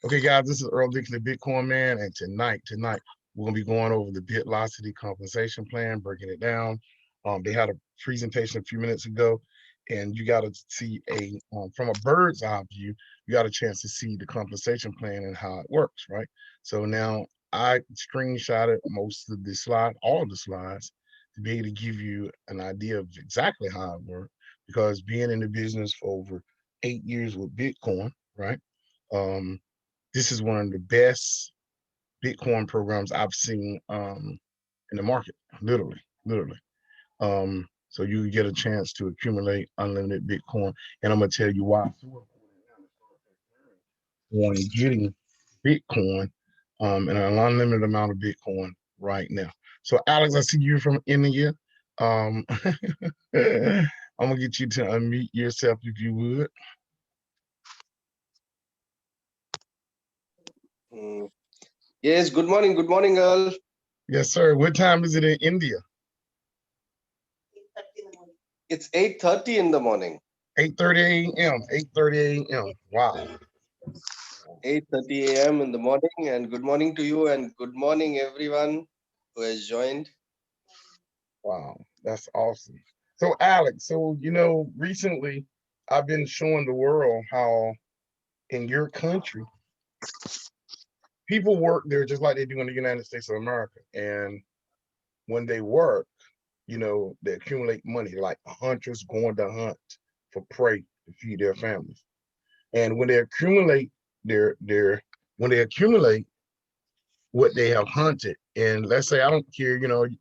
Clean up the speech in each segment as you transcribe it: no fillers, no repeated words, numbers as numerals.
Okay, guys, this is Earl Dixon, the Bitcoin man, and tonight we're gonna be going over the Bitlocity compensation plan, breaking it down. They had a presentation a few minutes ago, and you got to see from a bird's eye view, you got a chance to see the compensation plan and how it works, right? So now I screenshotted most of the slide, all of the slides, to be able to give you an idea of exactly how it works. Because being in the business for over 8 years with Bitcoin, right? Um, this is one of the best Bitcoin programs I've seen in the market, literally. So you get a chance to accumulate unlimited Bitcoin, and I'm gonna tell you why. On getting Bitcoin, and an unlimited amount of Bitcoin right now. So Alex, I see you from India. I'm gonna get you to unmute yourself if you would. Mm. Yes, good morning, Earl. Yes, sir. What time is it in India? It's 8:30 in the morning. 8:30 a.m. 8:30 a.m. Wow. 8:30 a.m. in the morning, and good morning to you, and good morning everyone who has joined. Wow. That's awesome. So Alex, recently I've been showing the world how in your country people work there just like they do in the United States of America. And when they work, they accumulate money like hunters going to hunt for prey to feed their families. And when they accumulate their when they accumulate what they have hunted, and let's say I don't care, you're going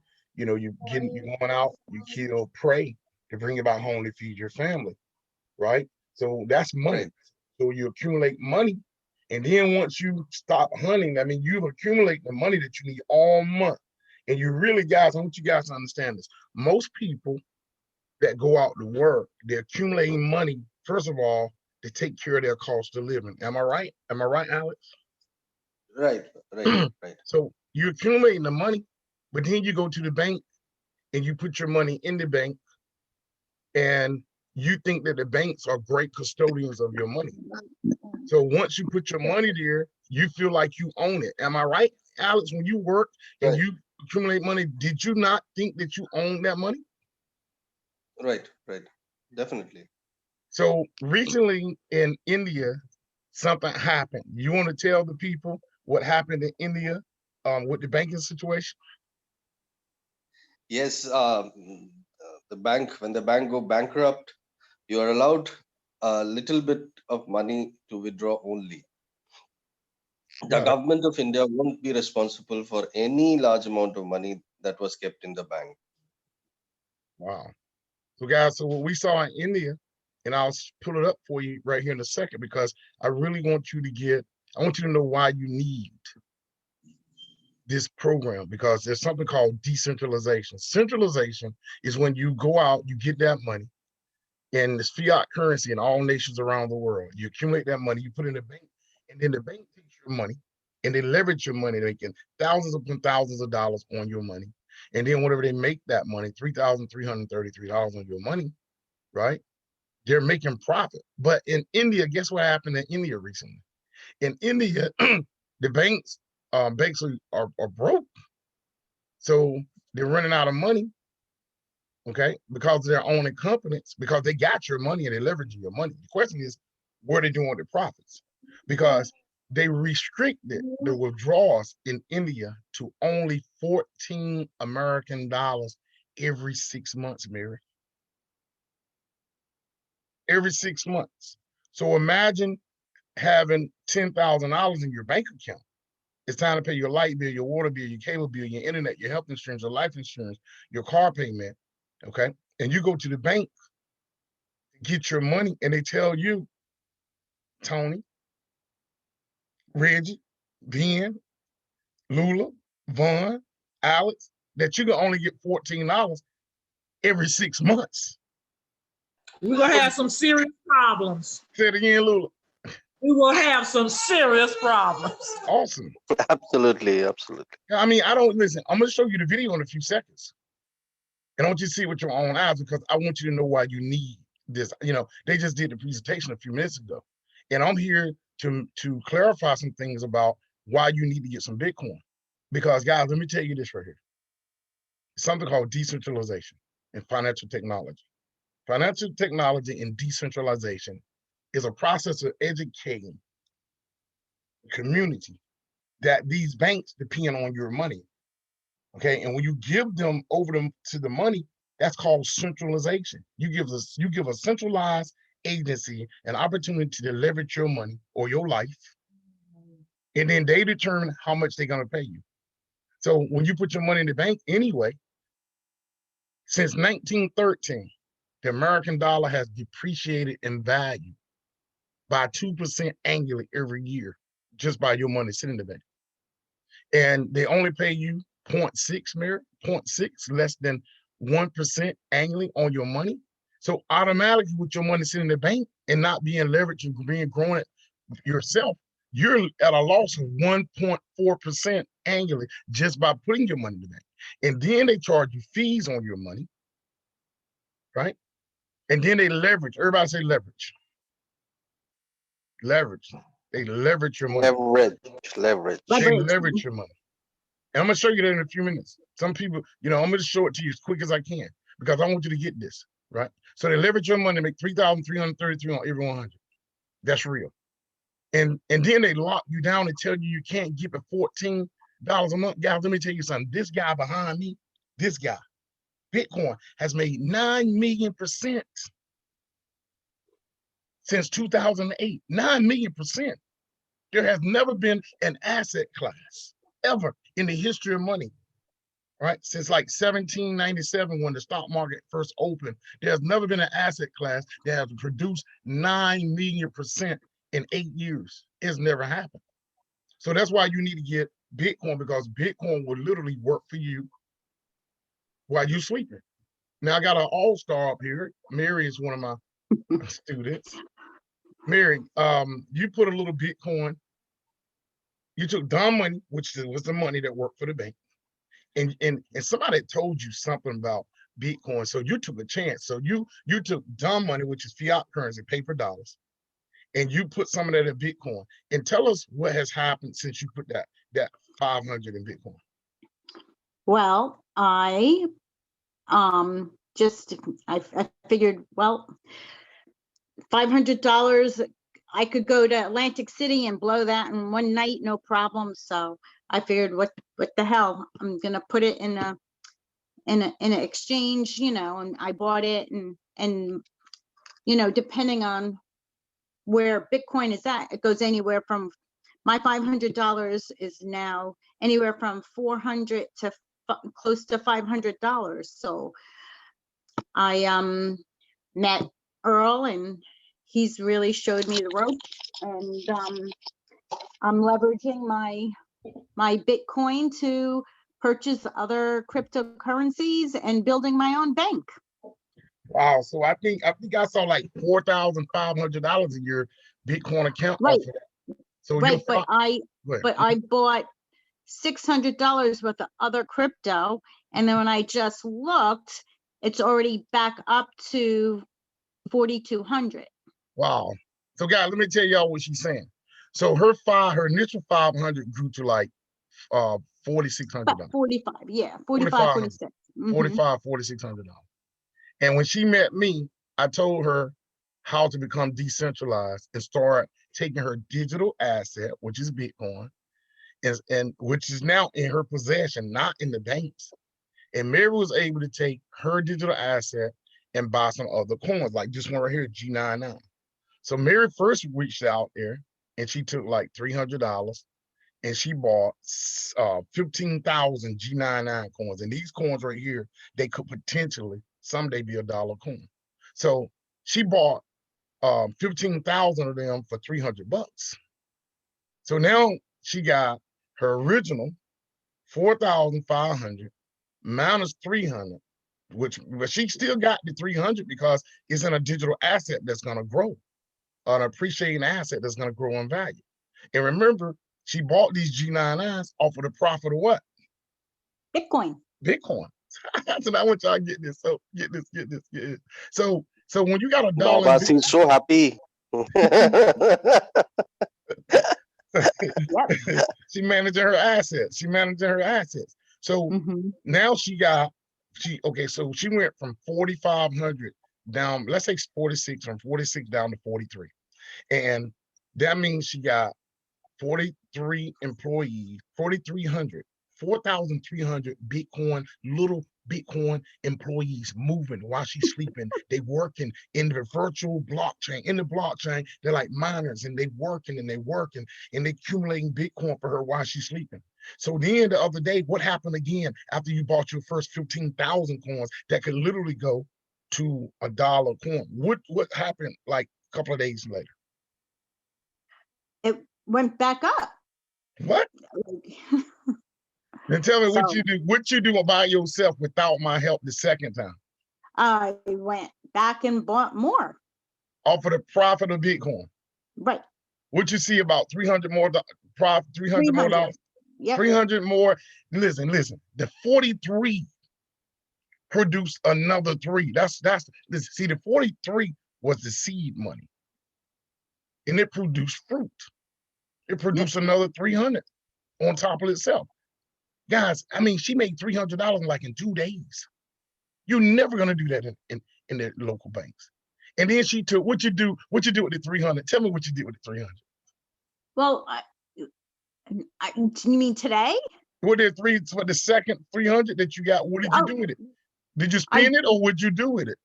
out, you kill prey to bring it back home to feed your family, right? So that's money. Right, So you accumulate money, and then once you stop hunting, I mean, you've accumulated the money that you need all month. And you really, guys, I want you guys to understand this. Most people that go out to work, they're accumulating money, first of all, to take care of their cost of living. Am I right? Am I right, Alex? right, right. So you're accumulating the money, but then you go to the bank and you put your money in the bank, and you think that the banks are great custodians of your money. So once you put your money there, you feel like you own it. Am I right, Alex? When you work and Right, you accumulate money, did you not think that you own that money? right. Definitely. So recently in India, something happened. You want to tell the people what happened in India with the banking situation? Yes, the bank, when the bank go bankrupt, you are allowed a little bit of money to withdraw only. The Got it. government of India won't be responsible for any large amount of money that was kept in the bank. Wow. So guys, so what we saw in India, and I'll pull it up for you right here in a second, because I really want you to I want you to know why you need this program, because there's something called decentralization. Centralization is when you go out, you get that money, and it's fiat currency in all nations around the world. You accumulate that money, you put it in the bank, and then the bank takes your money and they leverage your money, making thousands upon thousands of dollars on your money. And then whatever they make that money, $3,333 on your money, right? They're making profit. But in India, guess what happened in India recently? In India, the banks are broke. So they're running out of money, okay, because they're owning companies, because they got your money and they're leveraging your money. The question is, what are they doing with the profits? Because they restricted the withdrawals in India to only 14 American dollars every 6 months, Mary. Every 6 months. So imagine having $10,000 in your bank account. It's time to pay your light bill, your water bill, your cable bill, your internet, your health insurance, your life insurance, your car payment, okay? And you go to the bank to get your money, and they tell you, Tony, Reggie, Ben, Lula, Vaughn, Alex, that you can only get $14 every 6 months. We're gonna have some serious problems. Say it again, Lula. We will have some serious problems. Awesome. Absolutely. I mean, I don't listen. I'm gonna show you the video in a few seconds. And I want you to see it with your own eyes, because I want you to know why you need this. They just did the presentation a few minutes ago. And I'm here to clarify some things about why you need to get some Bitcoin. Because guys, let me tell you this right here. Something called decentralization and financial technology. Financial technology and decentralization is a process of educating the community that these banks depend on your money. Okay, and when you give them over them to the money, that's called centralization. You give a centralized agency an opportunity to leverage your money or your life, and then they determine how much they're going to pay you. So when you put your money in the bank anyway, since 1913, the American dollar has depreciated in value by 2% annually every year, just by your money sitting in the bank. And they only pay you 0.6, Mary, 0.6, less than 1% annually on your money. So automatically with your money sitting in the bank and not being leveraged and being grown it yourself, you're at a loss of 1.4% annually just by putting your money in the bank. And then they charge you fees on your money, right? And then they leverage. Everybody say leverage. Leverage. They leverage your money. Leverage. They leverage your money. And I'm gonna show you that in a few minutes. Some people, I'm gonna show it to you as quick as I can because I want you to get this, right? So they leverage your money to make 3,333 on every 100. That's real. And then they lock you down and tell you can't give it $14 a month. Guys, let me tell you something. This guy behind me, this guy, Bitcoin, has made 9 million% since 2008. 9 million%. There has never been an asset class ever in the history of money, right? Since like 1797, when the stock market first opened, there's never been an asset class that has produced 9 million% in 8 years. It's never happened. So that's why you need to get Bitcoin, because Bitcoin will literally work for you while you're sleeping. Now I got an all-star up here. Mary is one of my students. Mary, you put a little Bitcoin. You took dumb money, which was the money that worked for the bank, and somebody told you something about Bitcoin, so you took a chance. So you took dumb money, which is fiat currency, paper dollars, and you put some of that in Bitcoin. And tell us what has happened since you put that 500 in Bitcoin. Well, I figured, well, $500, I could go to Atlantic City and blow that in one night, no problem. So I figured, what the hell? I'm gonna put it in an exchange, and I bought it, and depending on where Bitcoin is at, it goes anywhere from, my $500 is now anywhere from $400 to close to $500. So I met Earl, and he's really showed me the ropes, and I'm leveraging my Bitcoin to purchase other cryptocurrencies and building my own bank. Wow. So I think I saw like $4,500 in your Bitcoin account. Right. Off of that. So right, but I bought $600 worth of other crypto, and then when I just looked, it's already back up to 4,200. Wow. So guys, let me tell y'all what she's saying. So her initial 500 grew to like $4,600. 45, yeah, 45, 46. $4,600. And when she met me, I told her how to become decentralized and start taking her digital asset, which is Bitcoin, and which is now in her possession, not in the banks. And Mary was able to take her digital asset and buy some other coins, like this one right here, G99. So Mary first reached out there and she took like $300 and she bought 15,000 G99 coins. And these coins right here, they could potentially someday be $1 coin. So she bought 15,000 of them for $300. So now she got her original 4,500 minus 300, but she still got the 300 because it's in a digital asset that's going to grow, an appreciating asset that's going to grow in value. And remember, she bought these G99s off of the profit of what? Bitcoin. So I want y'all to get this. So get this. So when you got $1, Baba seems so happy. Yep. She managing her assets. She managing her assets. So Hmm. now okay, so she went from 4,500 down, let's say 46, from 46 down to 43. And that means she got 43 employees, 4,300 little Bitcoin employees moving while she's sleeping. They working in the virtual blockchain. In the blockchain, they're like miners, and they working and they working and they accumulating Bitcoin for her while she's sleeping. So then the other day, what happened again after you bought your first 15,000 coins that could literally go to $1 coin? What happened like a couple of days later? It went back up. What? Then tell me what So you do. What you do by yourself without my help the second time? I went back and bought more. Off of the profit of Bitcoin. Right. What you see about 300 more profit, 300 more 300. dollars, Yep. 300 more. Listen. The 43 produced another 3. Listen, see, the 43 was the seed money, and it produced fruit. It produced another 300 on top of itself. Guys, I mean, she made $300 like in 2 days. You're never gonna do that in the local banks. And then she took what you do with the 300. Tell me what you did with the 300. Well, you mean today? What the second 300 that you got? What did you do with it? Did you I spend it, or what'd you do with it?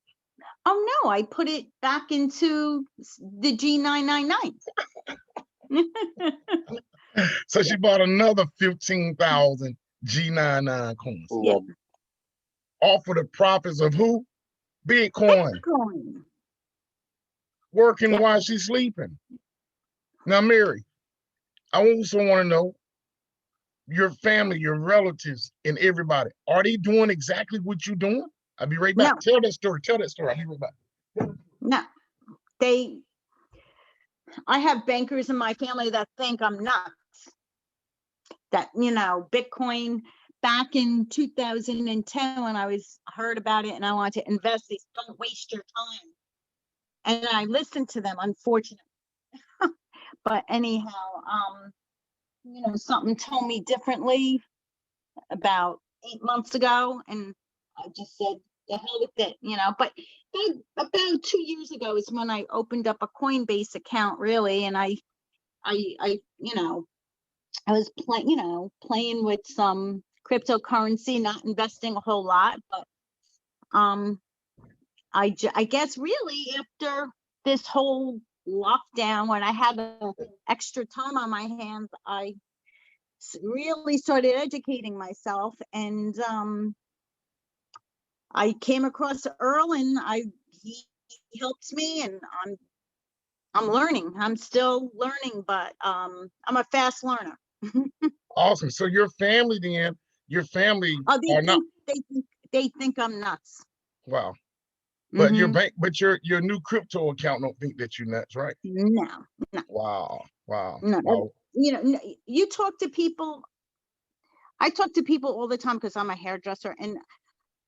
Oh no, I put it back into the G999. So she bought another 15,000 G99 coins Yeah. off of the profits of who? Bitcoin. Bitcoin. Working Yeah. while she's sleeping. Now, Mary, I also want to know your family, your relatives, and everybody. Are they doing exactly what you're doing? I'll be right back. No. Tell that story. I'll be right back. No, I have bankers in my family that think I'm nuts. That, Bitcoin back in 2010 when I heard about it and I wanted to invest, they said, don't waste your time. And I listened to them, unfortunately. But anyhow, something told me differently about 8 months ago, and I just said, the hell with it, But about 2 years ago is when I opened up a Coinbase account, really, and I was playing with some cryptocurrency, not investing a whole lot, but I guess really after this whole lockdown, when I had extra time on my hands, I really started educating myself, and I came across Earl, and he helped me, and I'm learning. I'm still learning, but I'm a fast learner. Awesome. So your family Oh, are not, they think I'm nuts. wow. But your Mhm. bank, but your new crypto account don't think that you're nuts, right? No, Wow. no. You talk to people. I talk to people all the time because I'm a hairdresser, and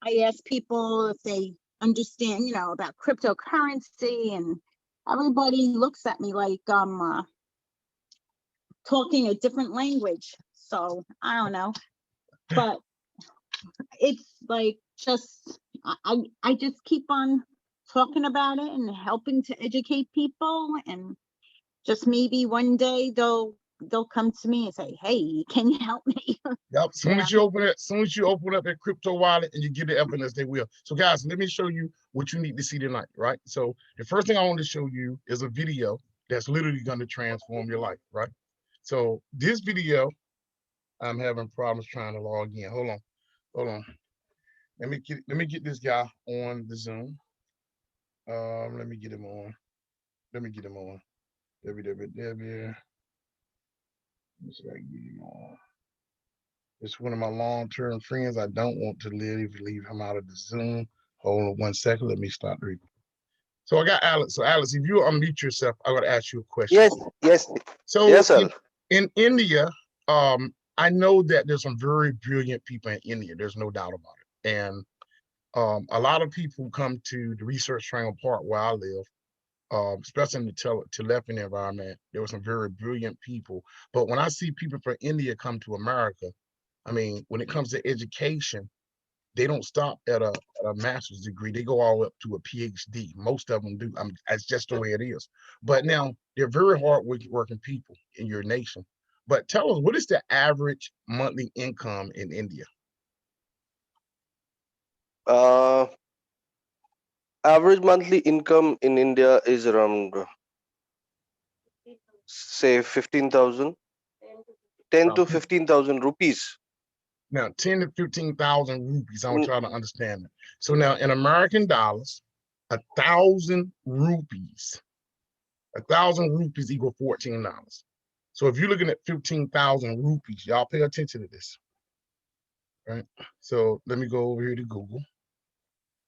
I ask people if they understand, about cryptocurrency, and everybody looks at me like I'm talking a different language. So I don't know, but it's like I just keep on talking about it and helping to educate people, and just maybe one day they'll come to me and say, hey, can you help me? Yep. Yeah. Soon as you open up that crypto wallet and you get the evidence, they will. So guys, let me show you what you need to see tonight, right? So the first thing I want to show you is a video that's literally going to transform your life, right? So this video, I'm having problems trying to log in. Hold on. Let me get this guy on the Zoom. Let me get him on. Debbie. Let's see if I can get him on. It's one of my long-term friends. I don't want to leave him out of the Zoom. Hold on 1 second. Let me start the recording. So I got Alex. So Alex, if you unmute yourself, I got to ask you a question. Yes, So yes, sir. in India, I know that there's some very brilliant people in India. There's no doubt about it. And a lot of people come to the Research Triangle Park where I live, especially in the telephony environment, there were some very brilliant people. But when I see people from India come to America, I mean, when it comes to education, they don't stop at a master's degree. They go all up to a PhD. Most of them do. That's just the way it is. But now they're very hard working people in your nation. But tell us, what is the average monthly income in India? Average monthly income in India is around, say, 15,000, 10 to About 15,000 rupees. Now, 10 to 15,000 rupees. I want Mm, y'all to understand that. So now in American dollars, 1,000 rupees, 1,000 rupees equal $14. So if you're looking at 15,000 rupees, y'all pay attention to this, right? So let me go over here to Google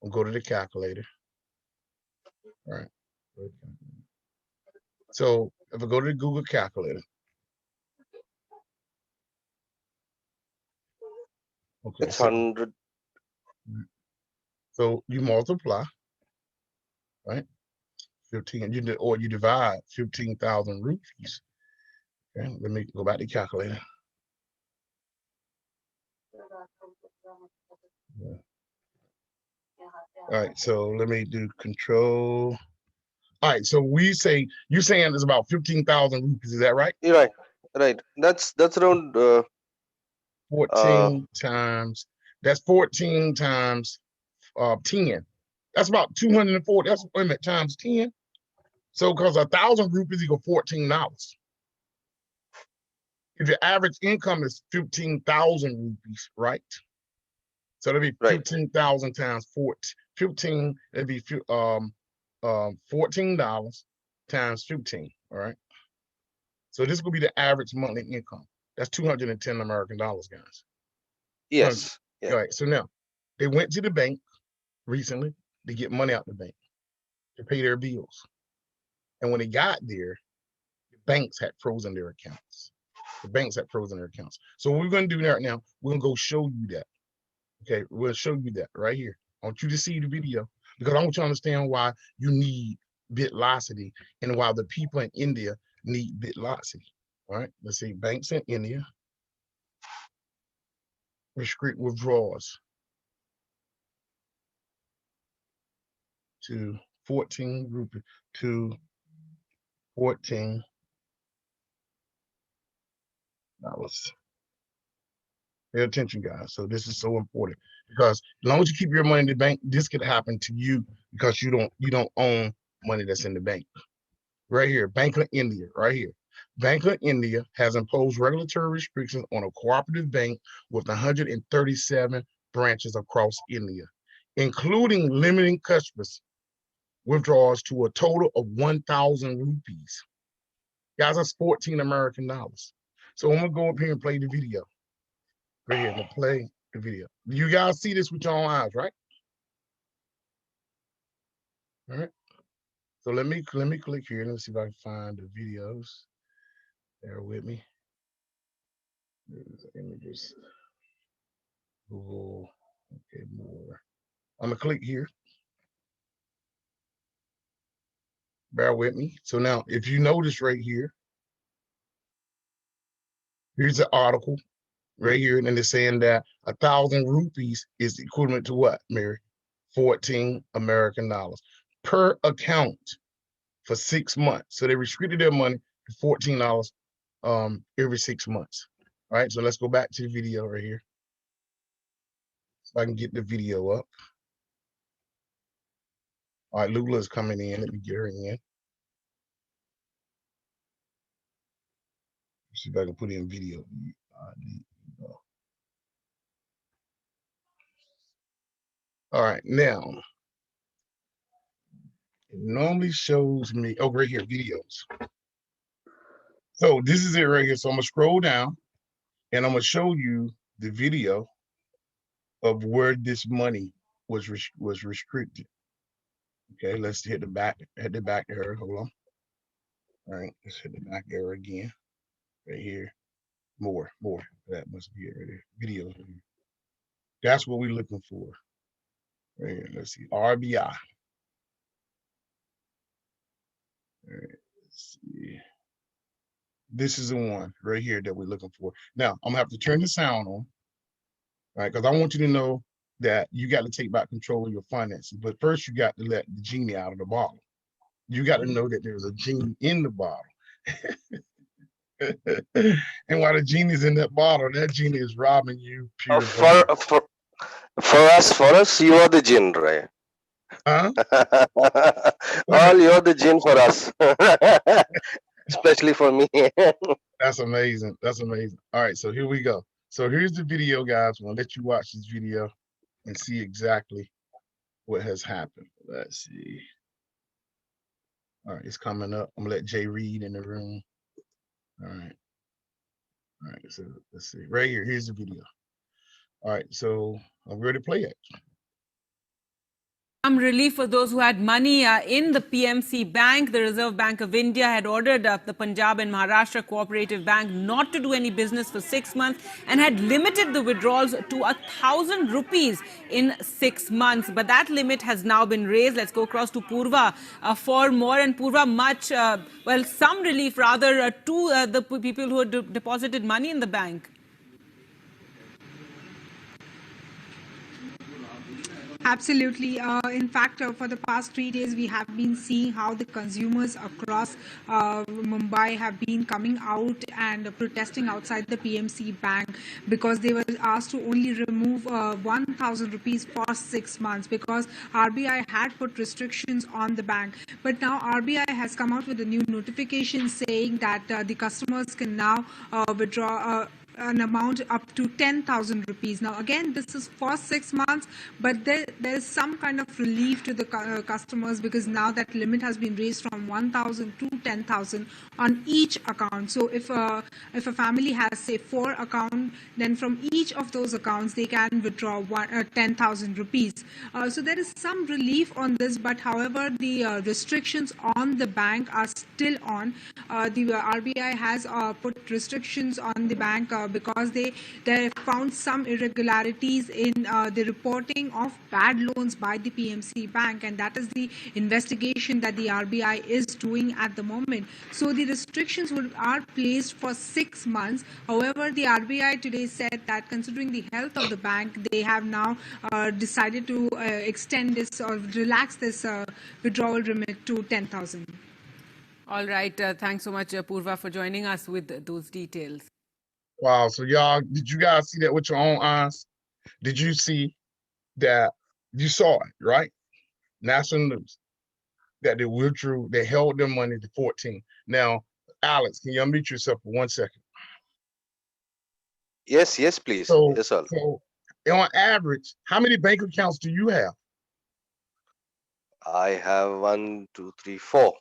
and go to the calculator, all right? So if I go to the Google calculator, okay, it's 100. so you multiply, right? 15, or you divide 15,000 rupees. Okay, let me go back to the calculator. Yeah. All right, so let me do control. All right, so you're saying it's about 15,000 rupees, is that right? Right, right. That's around 14 times, that's 14 times 10. That's about 240. That's, wait a minute, times 10. So because 1,000 rupees equal $14. If your average income is 15,000 rupees, right? So that'd be right. 15,000 times 15, that'd be $14 times 15, all right? So this will be the average monthly income. That's 210 American dollars, guys. Yes. Yeah. All right, so now they went to the bank recently to get money out the bank to pay their bills. And when they got there, the banks had frozen their accounts. The banks had frozen their accounts. So what we're going to do right now, we're going to go show you that. Okay, we'll show you that right here. I want you to see the video because I want you to understand why you need Bitlocity and why the people in India need Bitlocity. All right, let's see, banks in India restrict withdrawals to 14 rupees to $14. Pay attention, guys. So this is so important because as long as you keep your money in the bank, this could happen to you because you don't own money that's in the bank. Right here, Bank of India, right here. Bank of India has imposed regulatory restrictions on a cooperative bank with 137 branches across India, including limiting customers withdrawals to a total of 1,000 rupees. Guys, that's 14 American dollars. So I'm gonna go up here and play the video. Right here, I'm gonna play the video. You guys see this with your own eyes, right? All right. So let me click here. Let me see if I can find the videos. Bear with me. Images. Google. Okay, more. I'm gonna click here. Bear with me. So now, if you notice right here, here's the article right here, and then it's saying that 1,000 rupees is equivalent to what, Mary? 14 American dollars per account for 6 months. So they restricted their money to $14 every 6 months. All right, so let's go back to the video right here. So I can get the video up. All right, Lula's coming in. Let me get her in. See if I can put in video. All right, now it normally shows me, oh, right here, videos. So this is it right here. So I'm gonna scroll down and I'm gonna show you the video of where this money was restricted. Okay, let's hit the back arrow. Hold on. All right, let's hit the back arrow again. Right here. More. That must be it right there. Video. That's what we're looking for. Right here. Let's see. RBI. All right, let's see. This is the one right here that we're looking for. Now, I'm gonna have to turn the sound on, right? Because I want you to know that you got to take back control of your finances. But first, you got to let the genie out of the bottle. You got to know that there's a genie in the bottle. And while the genie's in that bottle, that genie is robbing you pure blind. For us, you are the jinn, right? Huh? All you're the jinn for us, especially for me. That's amazing. That's amazing. All right, so here we go. So here's the video, guys. I'm gonna let you watch this video and see exactly what has happened. Let's see. All right, it's coming up. I'm gonna let Jay read in the room. All right. All right, so let's see. Right here, here's the video. All right, so I'm ready to play it. Some relief for those who had money in the PMC Bank. The Reserve Bank of India had ordered the Punjab and Maharashtra Cooperative Bank not to do any business for 6 months and had limited the withdrawals to 1,000 rupees in 6 months. But that limit has now been raised. Let's go across to Purva for more. And Purva, some relief rather to the people who had deposited money in the bank. Absolutely. In fact, for the past 3 days, we have been seeing how the consumers across Mumbai have been coming out and protesting outside the PMC Bank because they were asked to only remove 1,000 rupees for 6 months because RBI had put restrictions on the bank. But now RBI has come out with a new notification saying that the customers can now withdraw an amount up to 10,000 rupees. Now, again, this is for 6 months, but there is some kind of relief to the customers because now that limit has been raised from 1,000 to 10,000 on each account. So if a family has, say, 4 accounts, then from each of those accounts, they can withdraw 10,000 rupees. So there is some relief on this, but however, the restrictions on the bank are still on. The RBI has put restrictions on the bank because they found some irregularities in the reporting of bad loans by the PMC Bank, and that is the investigation that the RBI is doing at the moment. So the restrictions are placed for 6 months. However, the RBI today said that considering the health of the bank, they have now decided to extend this or relax this withdrawal limit to 10,000. All right. Thanks so much, Purva, for joining us with those details. Wow. So y'all, did you guys see that with your own eyes? Did you see that? You saw it, right? National news that they withdrew, they held their money to 14. Now, Alex, can you unmute yourself for 1 second? Yes, please. So, Yes, sir. so on average, how many bank accounts do you have? I have 1, 2, 3, 4.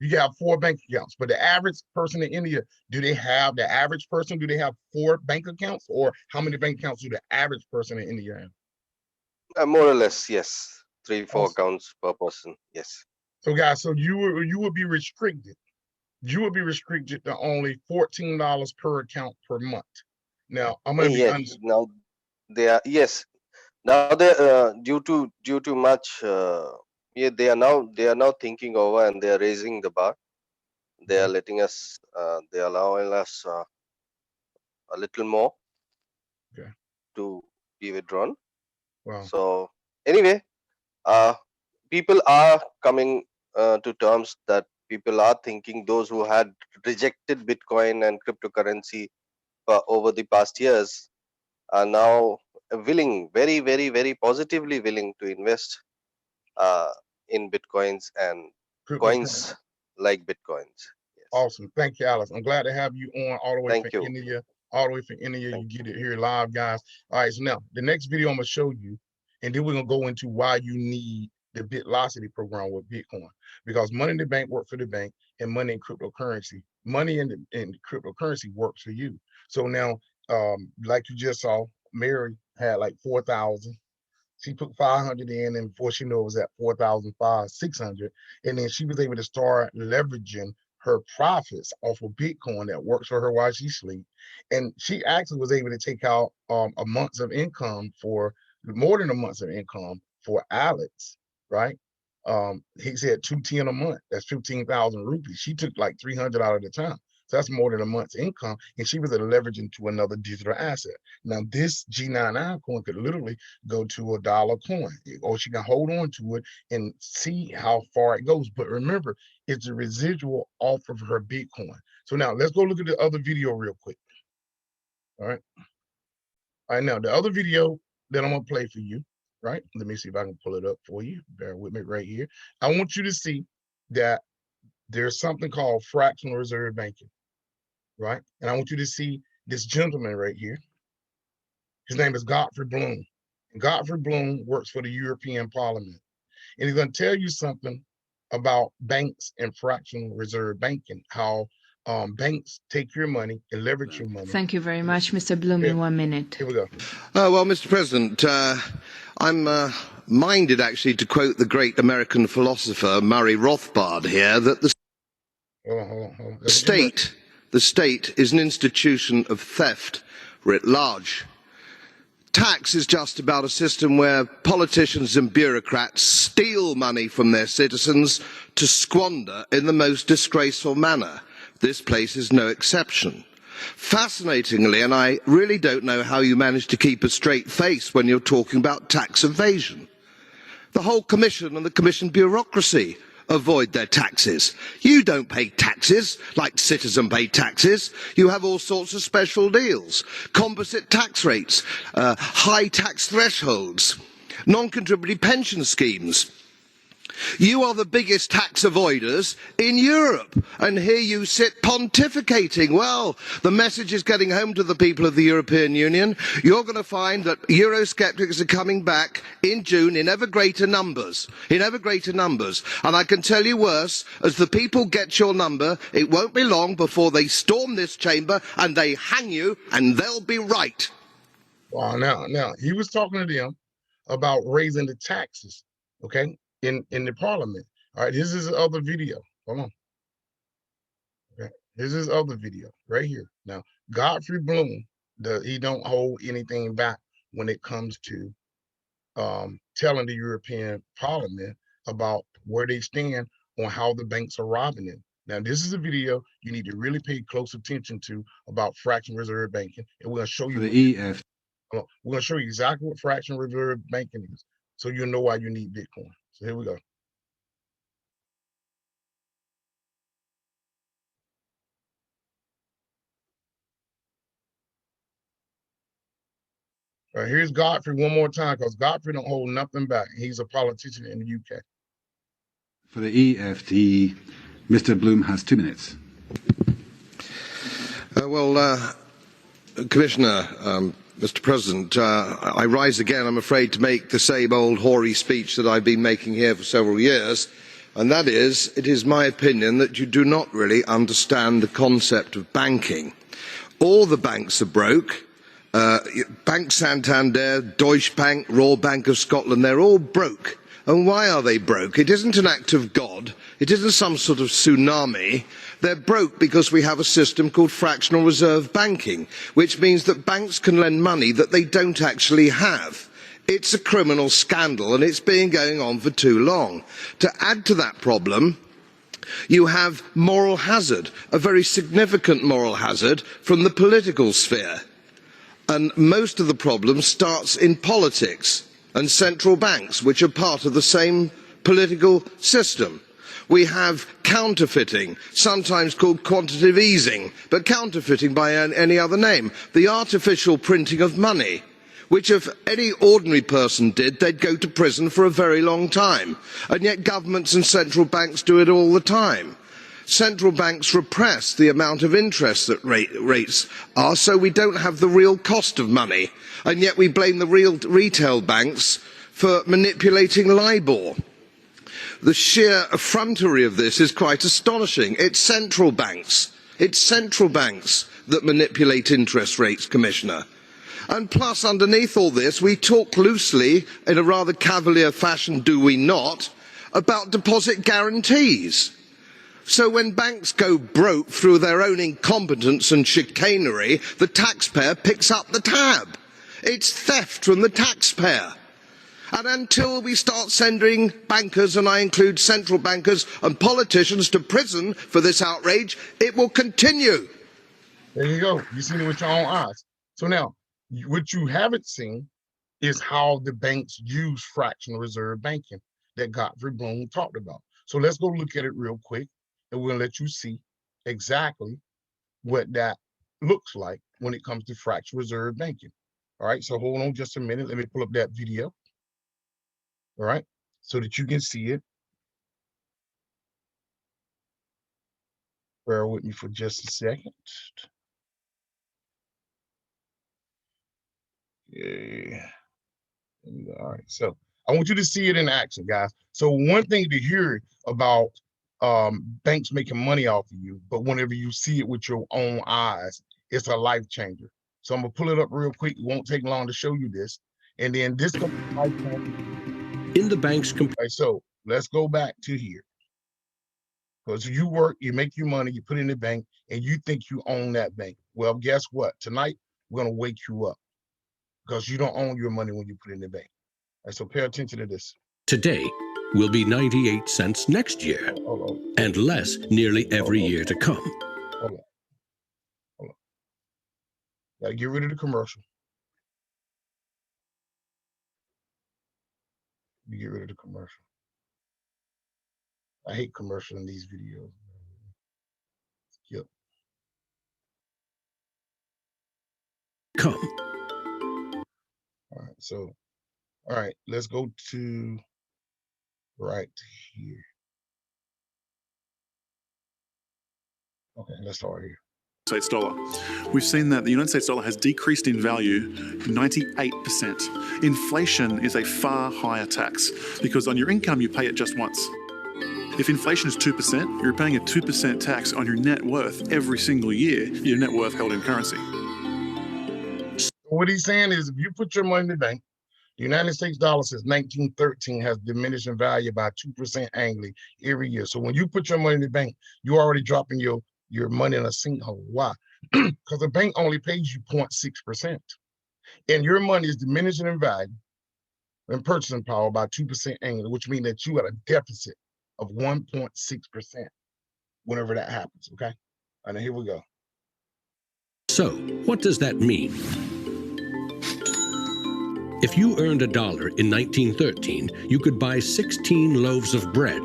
You have 4 bank accounts, but the average person in India, do they have 4 bank accounts, or how many bank accounts do the average person in India have? More or less, yes. 3, 4 Awesome. accounts per person. Yes. So guys, so you would be restricted. You would be restricted to only $14 per account per month. Now I'm gonna be Yes. honest. Now they are Now they due to much they are now thinking over and they are raising the bar. They are letting us they are allowing us a little more Okay. to be withdrawn. Wow. So anyway, people are coming to terms that people are thinking, those who had rejected Bitcoin and cryptocurrency over the past years are now willing, very, very, very positively willing to invest in Bitcoins and Cryptocurrency. coins like Bitcoins. Yes. Awesome. Thank you, Alice. I'm glad to have you on all the way Thank from you. India. All the way from India. Thank You get it here live, guys. All right. So now the next video I'm gonna show you, and then we're gonna go into why you need the Bitlocity program with Bitcoin, because money in the bank work for the bank, and money in cryptocurrency, money in cryptocurrency works for you. So now, like you just saw, Mary had like 4,000. She put 500 in, and before she knew it was at 4,600, and then she was able to start leveraging her profits off of Bitcoin that works for her while she sleeps. And she actually was able to take out a month's of income for more than a month's of income for Alex, right? He said 210 a month. That's 15,000 rupees. She took like 300 out of the time. So that's more than a month's income. And she was leveraging to another digital asset. Now, this G99 coin could literally go to a dollar coin, or she can hold on to it and see how far it goes. But remember, it's a residual off of her Bitcoin. So now let's go look at the other video real quick. All right. All right, now the other video that I'm gonna play for you, right? Let me see if I can pull it up for you. Bear with me right here. I want you to see that there's something called fractional reserve banking, right? And I want you to see this gentleman right here. His name is Godfrey Bloom. And Godfrey Bloom works for the European Parliament. And he's gonna tell you something about banks and fractional reserve banking, how banks take your money and leverage your money. Thank you very much, Mr. Bloom. In 1 minute. Here we go. Well, Mr. President, I'm minded actually to quote the great American philosopher Murray Rothbard here, that the state is an institution of theft writ large. Tax is just about a system where politicians and bureaucrats steal money from their citizens to squander in the most disgraceful manner. This place is no exception. Fascinatingly, and I really don't know how you manage to keep a straight face when you're talking about tax evasion, the whole Commission and the Commission bureaucracy avoid their taxes. You don't pay taxes like citizens pay taxes. You have all sorts of special deals, composite tax rates, high tax thresholds, non-contributory pension schemes. You are the biggest tax avoiders in Europe, and here you sit pontificating. Well, the message is getting home to the people of the European Union. You're going to find that Eurosceptics are coming back in June in ever greater numbers, And I can tell you worse, as the people get your number, it won't be long before they storm this chamber and they hang you, and they'll be right. Well, now he was talking to them about raising the taxes, okay? In the parliament. All right, this is the other video. Hold on. Okay, this is other video right here. Now, Godfrey Bloom, he don't hold anything back when it comes to telling the European Parliament about where they stand on how the banks are robbing them. Now, this is a video you need to really pay close attention to about fractional reserve banking, and we're gonna show you. We're gonna show you exactly what fractional reserve banking is, so you'll know why you need Bitcoin. So here we go. All right, here's Godfrey one more time, because Godfrey don't hold nothing back. He's a politician in the UK. For the EFT, Mr. Bloom has 2 minutes. Commissioner, Mr. President, I rise again, I'm afraid, to make the same old hoary speech that I've been making here for several years, and that is, it is my opinion that you do not really understand the concept of banking. All the banks are broke. Bank Santander, Deutsche Bank, Royal Bank of Scotland, they're all broke. And why are they broke? It isn't an act of God. It isn't some sort of tsunami. They're broke because we have a system called fractional reserve banking, which means that banks can lend money that they don't actually have. It's a criminal scandal, and it's been going on for too long. To add to that problem, you have moral hazard, a very significant moral hazard from the political sphere. And most of the problem starts in politics and central banks, which are part of the same political system. We have counterfeiting, sometimes called quantitative easing, but counterfeiting by any other name. The artificial printing of money, which if any ordinary person did, they'd go to prison for a very long time. And yet governments and central banks do it all the time. Central banks repress the amount of interest that rates are, so we don't have the real cost of money. And yet we blame the real retail banks for manipulating LIBOR. The sheer effrontery of this is quite astonishing. It's central banks that manipulate interest rates, Commissioner. And plus, underneath all this, we talk loosely, in a rather cavalier fashion, do we not, about deposit guarantees. So when banks go broke through their own incompetence and chicanery, the taxpayer picks up the tab. It's theft from the taxpayer. And until we start sending bankers, and I include central bankers and politicians, to prison for this outrage, it will continue. There you go. You've seen it with your own eyes. So now, what you haven't seen is how the banks use fractional reserve banking that Godfrey Bloom talked about. So let's go look at it real quick, and we'll let you see exactly what that looks like when it comes to fractional reserve banking. All right, so hold on just a minute. Let me pull up that video. All right, so that you can see it. Bear with me for just a second. Yeah. All right, so I want you to see it in action, guys. So one thing to hear about banks making money off of you, but whenever you see it with your own eyes, it's a life changer. So I'm gonna pull it up real quick. It won't take long to show you this. And then this comes in the bank's right, so let's go back to here. Because you work, you make your money, you put it in the bank, and you think you own that bank. Well, guess what? Tonight, we're gonna wake you up because you don't own your money when you put it in the bank. All right, so pay attention to this. today will be 98 cents next year, and less nearly every year to come. Hold on. Gotta get rid of the commercial. You get rid of the commercial. I hate commercial in these videos. Yep. Come. All right, so, all right, let's go to right here. Okay, let's start here. States dollar. We've seen that the United States dollar has decreased in value 98%. Inflation is a far higher tax because on your income you pay it just once. If inflation is 2%, you're paying a 2% tax on your net worth every single year, your net worth held in currency. What he's saying is if you put your money in the bank, the United States dollar since 1913 has diminished in value by 2% annually every year. So when you put your money in the bank, you're already dropping your money in a sinkhole. Why? Because the bank only pays you 0.6%. And your money is diminishing in value and purchasing power by 2% annually, which means that you at a deficit of 1.6% whenever that happens, okay? And here we go. So, what does that mean? If you earned $1 in 1913, you could buy 16 loaves of bread.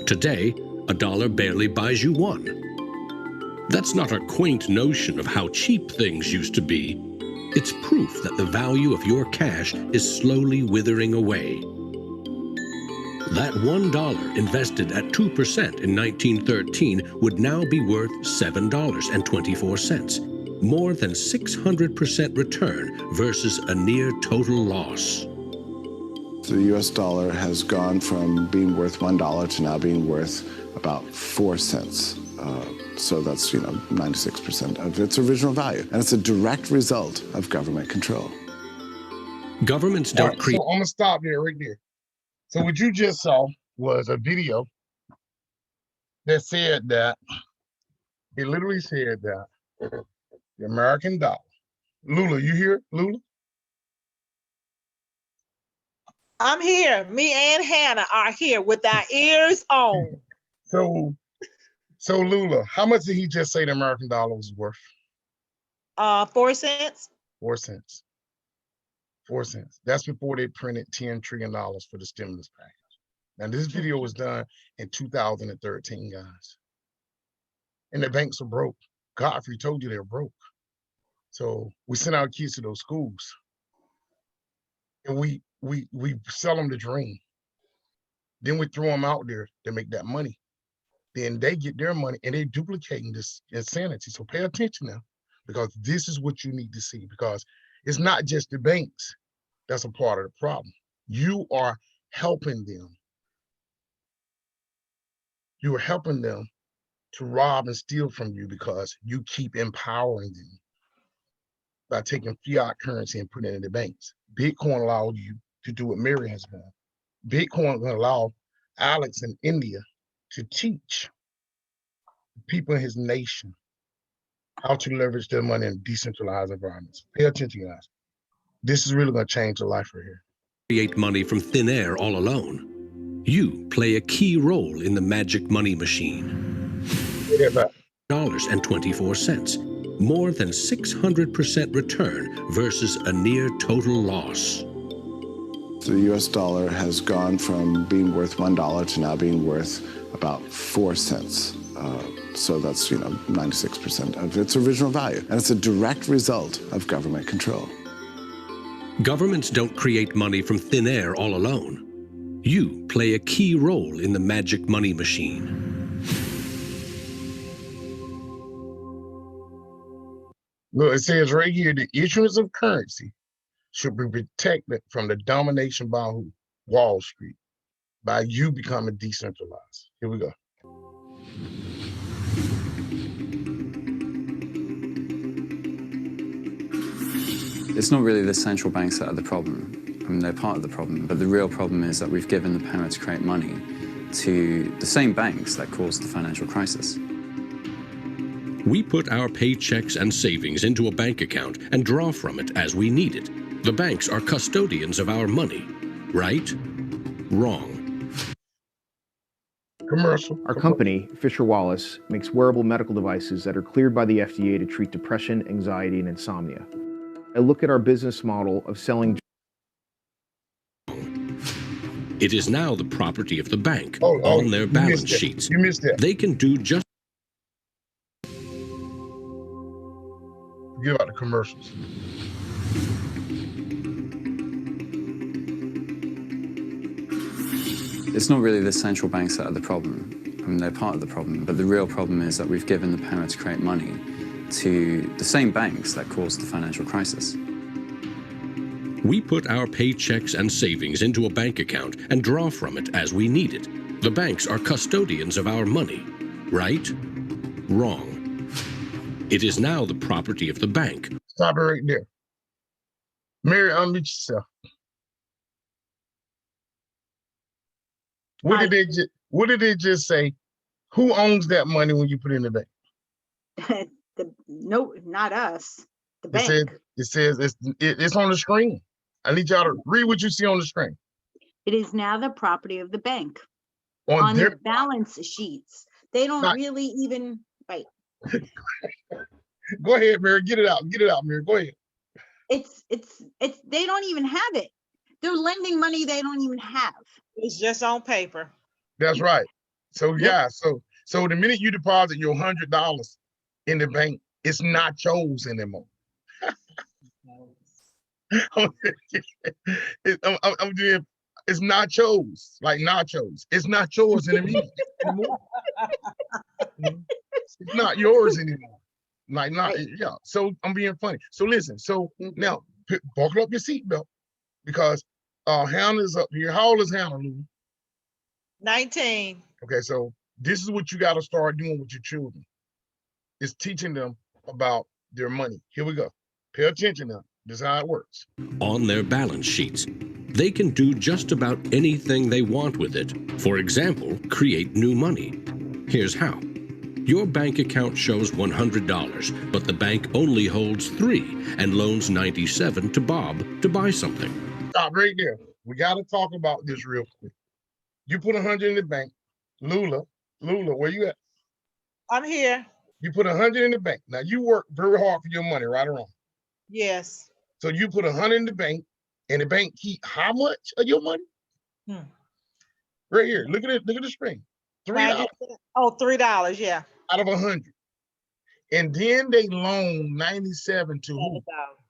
Today, $1 barely buys you one. That's not a quaint notion of how cheap things used to be. It's proof that the value of your cash is slowly withering away. That $1 invested at 2% in 1913 would now be worth $7.24, more than 600% return versus a near total loss. The US dollar has gone from being worth $1 to now being worth about 4 cents. So that's, 96% of its original value. And it's a direct result of government control. Governments don't create. So I'm gonna stop there right there. So what you just saw was a video that said that, it literally said that the American dollar. Lula, you here, Lula? I'm here. Me and Hannah are here with our ears on. So Lula, how much did he just say the American dollar was worth? 4 cents. 4 cents. 4 cents. That's before they printed $10 trillion for the stimulus package. Now this video was done in 2013, guys. And the banks are broke. Godfrey told you they're broke. So we send our kids to those schools. And we sell them the dream. Then we throw them out there to make that money. Then they get their money and they're duplicating this insanity. So pay attention now, because this is what you need to see, because it's not just the banks that's a part of the problem. You are helping them. You are helping them to rob and steal from you because you keep empowering them by taking fiat currency and putting it in the banks. Bitcoin allowed you to do what Mary has done. Bitcoin will allow Alex in India to teach people in his nation how to leverage their money in decentralized environments. Pay attention, guys. This is really going to change your life right here. create money from thin air all alone. You play a key role in the magic money machine. $24, more than 600% return versus a near total loss. The US dollar has gone from being worth $1 to now being worth about 4 cents. So that's, 96% of its original value. And it's a direct result of government control. Governments don't create money from thin air all alone. You play a key role in the magic money machine. Look, it says right here, the issuance of currency should be protected from the domination by who? Wall Street, by you becoming decentralized. Here we go. It's not really the central banks that are the problem. I mean, they're part of the problem, but the real problem is that we've given the power to create money to the same banks that caused the financial crisis. We put our paychecks and savings into a bank account and draw from it as we need it. The banks are custodians of our money. Right? Wrong. Commercial. Our company, Fisher Wallace, makes wearable medical devices that are cleared by the FDA to treat depression, anxiety, and insomnia. I look at our business model of selling. It is now the property of the bank on their balance sheets. You missed that. They can do just. Forget about the commercials. It's not really the central banks that are the problem. I mean, they're part of the problem, but the real problem is that we've given the power to create money to the same banks that caused the financial crisis. We put our paychecks and savings into a bank account and draw from it as we need it. The banks are custodians of our money. Right? Wrong. It is now the property of the bank. Stop it right there. Mary, unmute yourself. What did they just say? Who owns that money when you put it in the bank? No, not us. The bank. It says it's on the screen. I need y'all to read what you see on the screen. It is now the property of the bank. On their balance sheets. They don't really even wait. Go ahead, Mary. Get it out. Get it out, Mary. Go ahead. It's they don't even have it. They're lending money they don't even have. It's just on paper. That's right. So yeah, so the minute you deposit your $100 in the bank, it's not yours anymore. It's not yours, like nachos. It's not yours anymore. It's not yours anymore. Yeah. So I'm being funny. So listen. So now buckle up your seatbelt because Hannah's up here. How old is Hannah, Lou? 19. Okay, so this is what you got to start doing with your children. Is teaching them about their money. Here we go. Pay attention now. This is how it works. On their balance sheets, they can do just about anything they want with it. For example, create new money. Here's how. Your bank account shows $100, but the bank only holds $3 and loans $97 to Bob to buy something. Stop right there. We got to talk about this real quick. You put 100 in the bank. Lula, where you at? I'm here. You put 100 in the bank. Now you work very hard for your money, right or wrong? Yes. So you put 100 in the bank, and the bank keep how much of your money? Right here. Look at the screen. $3. Oh, $3. Yeah. Out of 100, and then they loan 97 to who?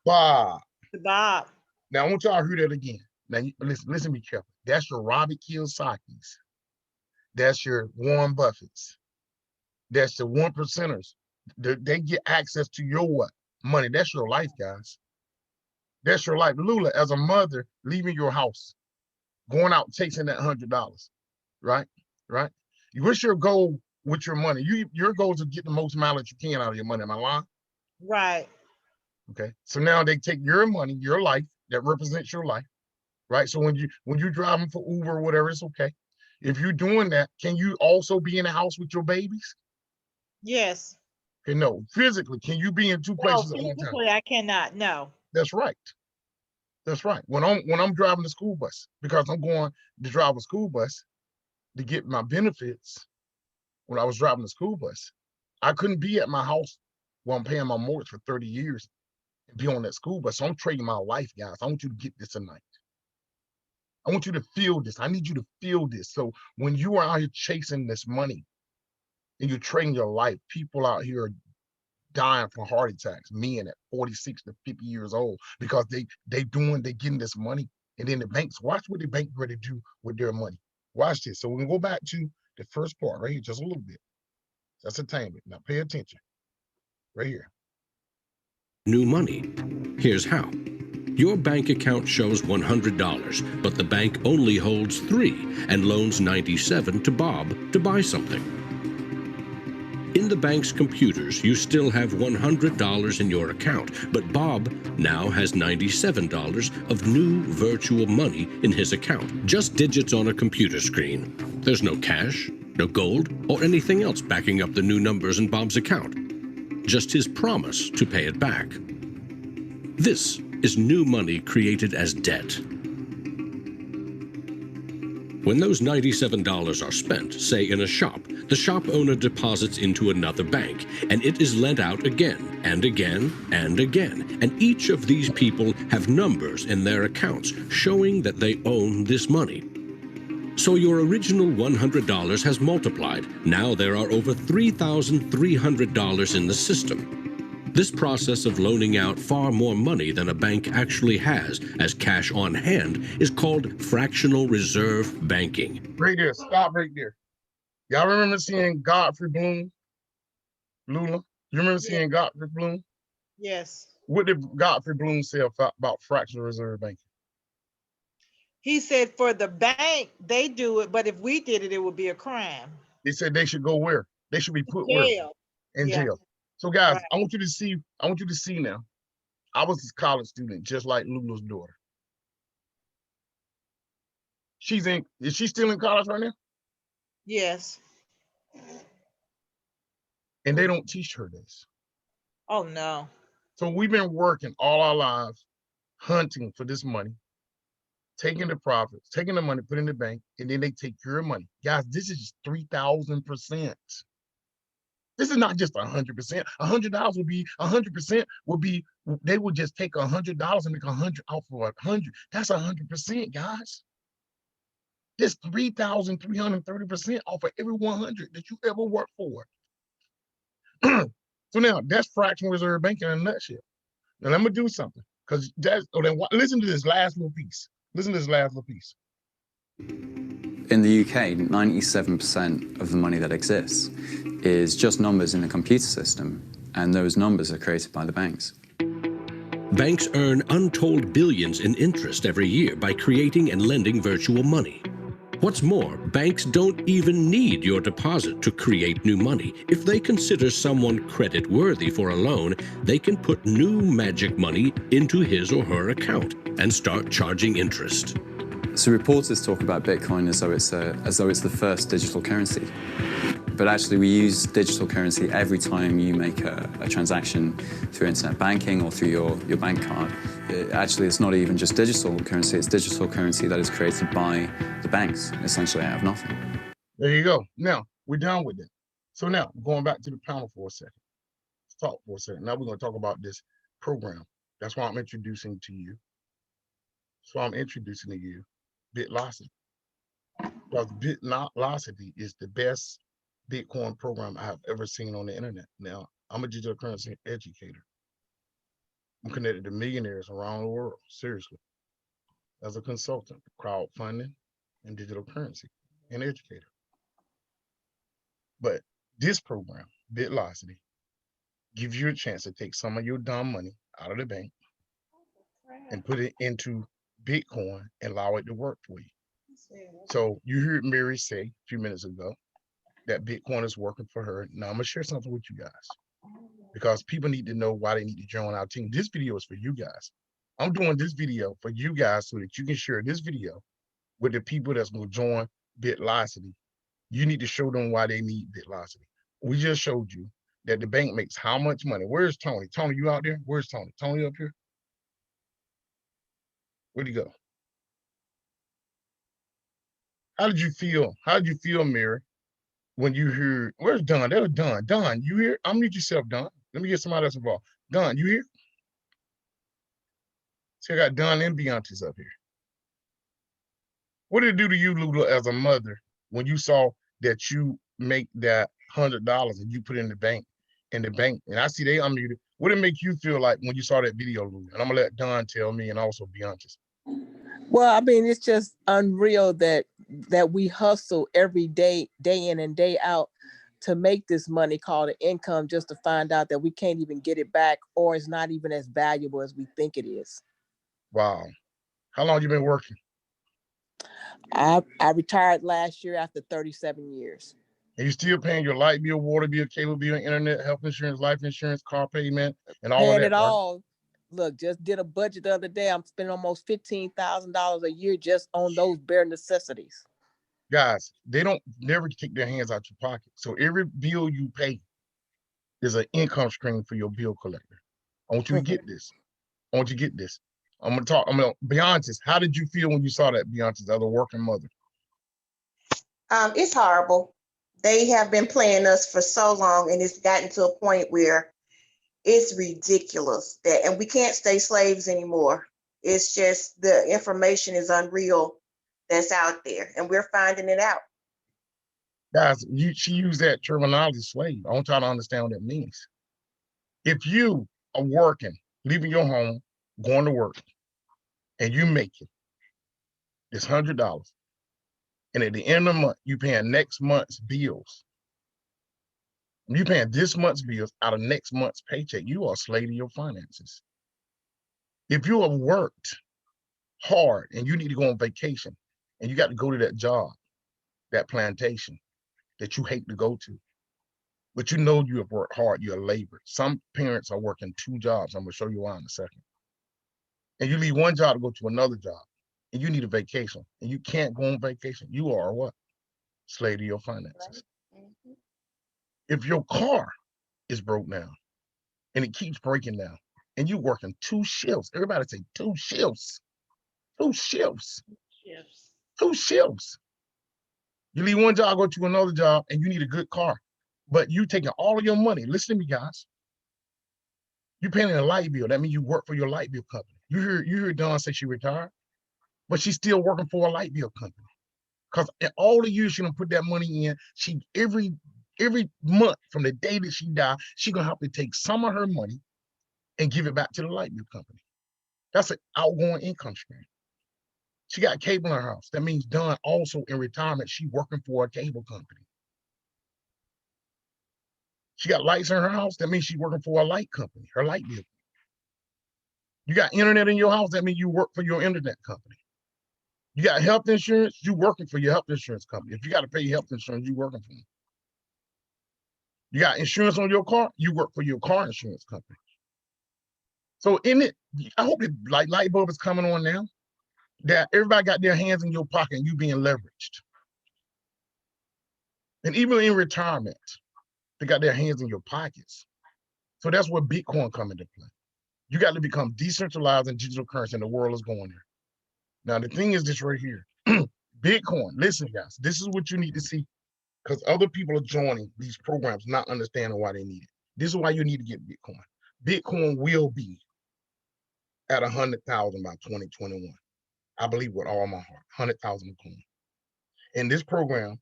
Bob. To Bob. Now I want y'all to hear that again. Now listen, be careful. That's your Robert Kiyosaki's. That's your Warren Buffett's. That's the 1%ers. They get access to your what? Money. That's your life, guys. That's your life. Lula, as a mother, leaving your house, going out chasing that $100, right? Right? What's your goal with your money? Your goal is to get the most mileage you can out of your money. Am I lying? Right. Okay. So now they take your money, your life, that represents your life, right? So when you're driving for Uber or whatever, it's okay. If you're doing that, can you also be in the house with your babies? Yes. Okay, no. Physically, can you be in two places at one time? Physically, I cannot. No. That's right. That's right. When I'm driving the school bus, because I'm going to drive a school bus to get my benefits. When I was driving the school bus, I couldn't be at my house while I'm paying my mortgage for 30 years and be on that school bus. So I'm trading my life, guys. I want you to get this tonight. I want you to feel this. I need you to feel this. So when you are out here chasing this money and you're trading your life, people out here are dying from heart attacks, men at 46 to 50 years old, because they getting this money. And then the banks, watch what the bank ready to do with their money. Watch this. So we're gonna go back to the first part right here, just a little bit. That's attainment. Now pay attention. Right here. New money. Here's how. Your bank account shows $100, but the bank only holds $3 and loans $97 to Bob to buy something. In the bank's computers, you still have $100 in your account, but Bob now has $97 of new virtual money in his account. Just digits on a computer screen. There's no cash, no gold, or anything else backing up the new numbers in Bob's account. Just his promise to pay it back. This is new money created as debt. When those $97 are spent, say in a shop, the shop owner deposits into another bank, and it is lent out again and again and again. And each of these people have numbers in their accounts showing that they own this money. So your original $100 has multiplied. Now there are over $3,300 in the system. This process of loaning out far more money than a bank actually has as cash on hand is called fractional reserve banking. Right there, stop right there. Y'all remember seeing Godfrey Bloom? Lula? You remember seeing Godfrey Bloom? Yes. What did Godfrey Bloom say about fractional reserve banking? He said for the bank, they do it, but if we did it, it would be a crime. They said they should go where? They should be put where? Jail. In Yeah. jail. So guys, Right. I want you to see now. I was a college student, just like Lula's daughter. Is she still in college right now? Yes. And they don't teach her this. Oh no. So we've been working all our lives, hunting for this money, taking the profits, taking the money, put in the bank, and then they take your money. Guys, this is 3,000%. This is not just 100%. $100 would be 100% would be, they would just take $100 and make 100 out for 100. That's 100%, guys. This 3,330% off of every 100 that you ever worked for. So now that's fractional reserve banking in a nutshell. Now let me do something, because that's, listen to this last little piece. Listen to this last little piece. In the UK, 97% of the money that exists is just numbers in a computer system, and those numbers are created by the banks. Banks earn untold billions in interest every year by creating and lending virtual money. What's more, banks don't even need your deposit to create new money. If they consider someone credit-worthy for a loan, they can put new magic money into his or her account and start charging interest. So reporters talk about Bitcoin as though it's the first digital currency. But actually, we use digital currency every time you make a transaction through internet banking or through your bank card. Actually, it's not even just digital currency, it's digital currency that is created by the banks, essentially out of nothing. There you go. Now, we're done with it. So now, going back to the panel for a second. Let's talk for a second. Now we're going to talk about this program. That's why I'm introducing to you. That's why I'm introducing to you Bitlocity. Because Bitlocity is the best Bitcoin program I've ever seen on the internet. Now, I'm a digital currency educator. I'm connected to millionaires around the world, seriously, as a consultant, crowdfunding, and digital currency, and educator. But this program, Bitlocity, gives you a chance to take some of your dumb money out of the bank and put it into Bitcoin and allow it to work for you. So you heard Mary say a few minutes ago that Bitcoin is working for her. Now I'm gonna share something with you guys, because people need to know why they need to join our team. This video is for you guys. I'm doing this video for you guys so that you can share this video with the people that's gonna join Bitlocity. You need to show them why they need Bitlocity. We just showed you that the bank makes how much money. Where's Tony? Tony, you out there? Where's Tony? Tony up here? Where'd he go? How did you feel? How did you feel, Mary, when you heard, where's Don? That was Don. Don, you here? Unmute yourself, Don. Let me get somebody else involved. Don, you here? See, I got Don and Beyonce's up here. What did it do to you, Lula, as a mother, when you saw that you make that $100 and you put it in the bank, and I see they unmuted. What did it make you feel like when you saw that video, Lula? And I'm gonna let Don tell me, and also Beyonce's. Well, I mean, it's just unreal that we hustle every day, day in and day out, to make this money called an income, just to find out that we can't even get it back, or it's not even as valuable as we think it is. Wow. How long you been working? I retired last year after 37 years. And you still paying your light bill, water bill, cable bill, internet, health insurance, life insurance, car payment, and all Paying of that, it all. Look, just did a budget the other day. I'm spending almost $15,000 a year just on those bare necessities. Guys, they don't never take their hands out your pocket. So every bill you pay is an income stream for your bill collector. I want you to get this. I want you to get this. I'm gonna Beyonce, how did you feel when you saw that, Beyonce, as a working mother? It's horrible. They have been playing us for so long, and it's gotten to a point where it's ridiculous and we can't stay slaves anymore. It's just the information is unreal that's out there, and we're finding it out. Guys, she used that terminology, slave. I want y'all to understand what that means. If you are working, leaving your home, going to work, and you make it, it's $100. And at the end of the month, you paying next month's bills. You paying this month's bills out of next month's paycheck. You are a slave to your finances. If you have worked hard and you need to go on vacation and you got to go to that job, that plantation that you hate to go to, but you know you have worked hard, you have labored. Some parents are working 2 jobs. I'm gonna show you why in a second. And you leave one job to go to another job, and you need a vacation, and you can't go on vacation. You are what? Slave to your finances. If your car is broke down and it keeps breaking down and you working 2 shifts, everybody say 2 shifts, 2 shifts, 2 shifts. You leave one job, go to another job, and you need a good car, but you taking all of your money. Listen to me, guys. You paying a light bill. That means you work for your light bill company. You heard Dawn say she retired, but she's still working for a light bill company. Because in all the years she done put that money in, she every month from the day that she died, she gonna have to take some of her money and give it back to the light bill company. That's an outgoing income stream. She got cable in her house. That means Dawn also in retirement, she working for a cable company. She got lights in her house. That means she's working for a light company, her light bill. You got internet in your house. That means you work for your internet company. You got health insurance. You working for your health insurance company. If you got to pay health insurance, you working for them. You got insurance on your car. You work for your car insurance company. So in it, I hope it like light bulb is coming on now. That everybody got their hands in your pocket and you being leveraged. And even in retirement, they got their hands in your pockets. So that's where Bitcoin come into play. You got to become decentralized and digital currency, and the world is going there. Now, the thing is this right here. Bitcoin, listen, guys, this is what you need to see, because other people are joining these programs not understanding why they need it. This is why you need to get Bitcoin. Bitcoin will be at 100,000 by 2021. I believe with all my heart, 100,000 coin. And this program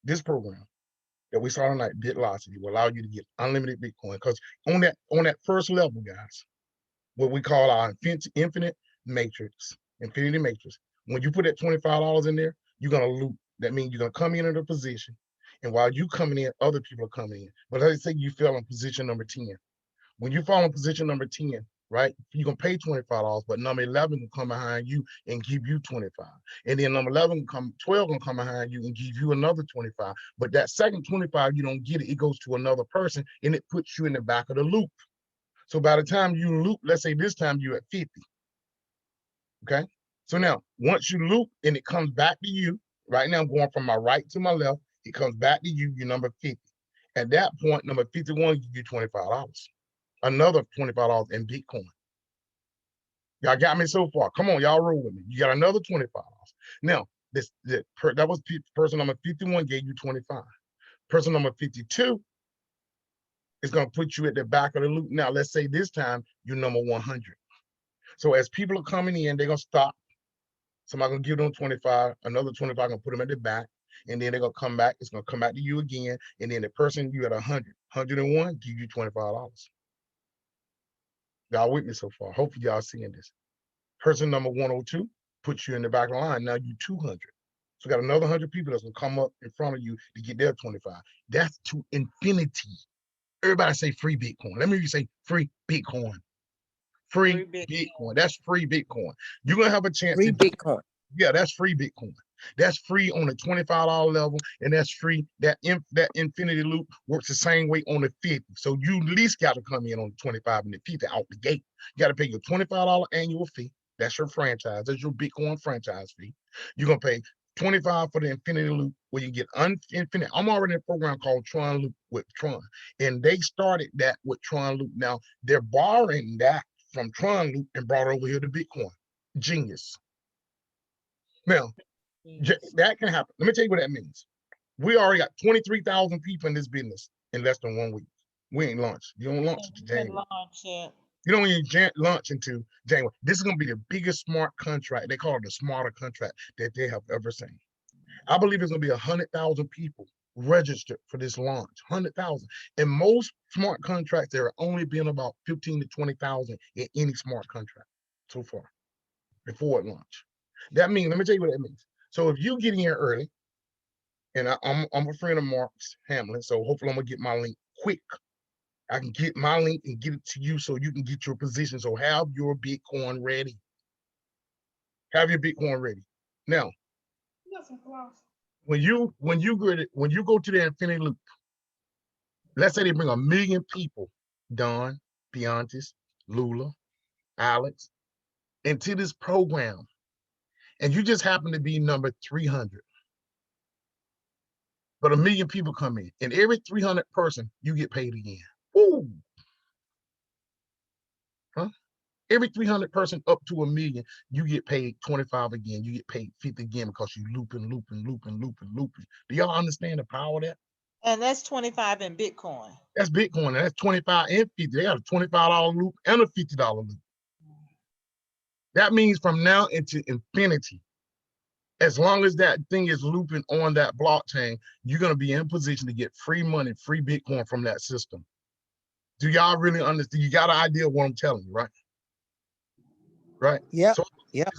that we saw tonight, Bitlocity, will allow you to get unlimited Bitcoin. Because on that first level, guys, what we call our infinity matrix, when you put that $25 in there, you're gonna loop. That means you're gonna come in at a position, and while you coming in, other people are coming in. But let's say you fell in position number 10. When you fall in position number 10, right, you're gonna pay $25, but number 11 will come behind you and give you 25. And then number 12 gonna come behind you and give you another 25. But that second 25, you don't get it, it goes to another person and it puts you in the back of the loop. So by the time you loop, let's say this time you're at 50. Okay. So now once you loop and it comes back to you, right now I'm going from my right to my left, it comes back to you, you're number 50. At that point, number 51 give you $25. Another $25 in Bitcoin. Y'all got me so far. Come on, y'all roll with me. You got another $25. Now, that was person number 51 gave you 25. Person number 52 is going to put you at the back of the loop. Now, let's say this time you're number 100. So as people are coming in, they're going to stop. Somebody's going to give them 25, another 25 going to put them at the back, and then they're going to come back. It's going to come back to you again, and then the person you at 100, 101, give you $25. Y'all with me so far? Hopefully y'all seeing this. Person number 102 puts you in the back of the line. Now you 200. So got another 100 people that's gonna come up in front of you to get their 25. That's to infinity. Everybody say free Bitcoin. Let me say free Bitcoin. Free Bitcoin. That's free Bitcoin. You're gonna have a chance Free to do, Bitcoin. yeah, that's free Bitcoin. That's free on the $25 level, and that's free. That infinity loop works the same way on the 50. So you at least got to come in on the 25 and the 50 out the gate. You got to pay your $25 annual fee. That's your franchise. That's your Bitcoin franchise fee. You're gonna pay 25 for the infinity loop where you get infinite. I'm already in a program called Tron Loop with Tron, and they started that with Tron Loop. Now they're borrowing that from Tron Loop and brought it over here to Bitcoin. Genius. Now, that can happen. Let me tell you what that means. We already got 23,000 people in this business in less than 1 week. We ain't launched. You don't launch until January. You don't even launch until January. This is going to be the biggest smart contract. They call it the smarter contract that they have ever seen. I believe it's going to be 100,000 people registered for this launch. 100,000. And most smart contracts, there are only been about 15 to 20,000 in any smart contract so far before it launched. That means, let me tell you what that means. So if you get in here early, and I'm a friend of Mark's Hamlin, so hopefully I'm gonna get my link quick. I can get my link and get it to you so you can get your position. So have your Bitcoin ready. Have your Bitcoin ready. Now, when you go to the infinity loop, let's say they bring 1 million people, Don, Beyontis, Lula, Alex, into this program, and you just happen to be number 300. But 1 million people come in, and every 300 person, you get paid again. Ooh. Huh? Every 300 person up to 1 million, you get paid 25 again. You get paid 50 again because you looping. Do y'all understand the power of that? And that's 25 in Bitcoin. That's Bitcoin. And that's 25 and 50. They got a $25 loop and a $50 loop. That means from now into infinity, as long as that thing is looping on that blockchain, you're going to be in position to get free money, free Bitcoin from that system. Do y'all really understand? You got an idea of what I'm telling you, right? Right? Yeah. So, yeah.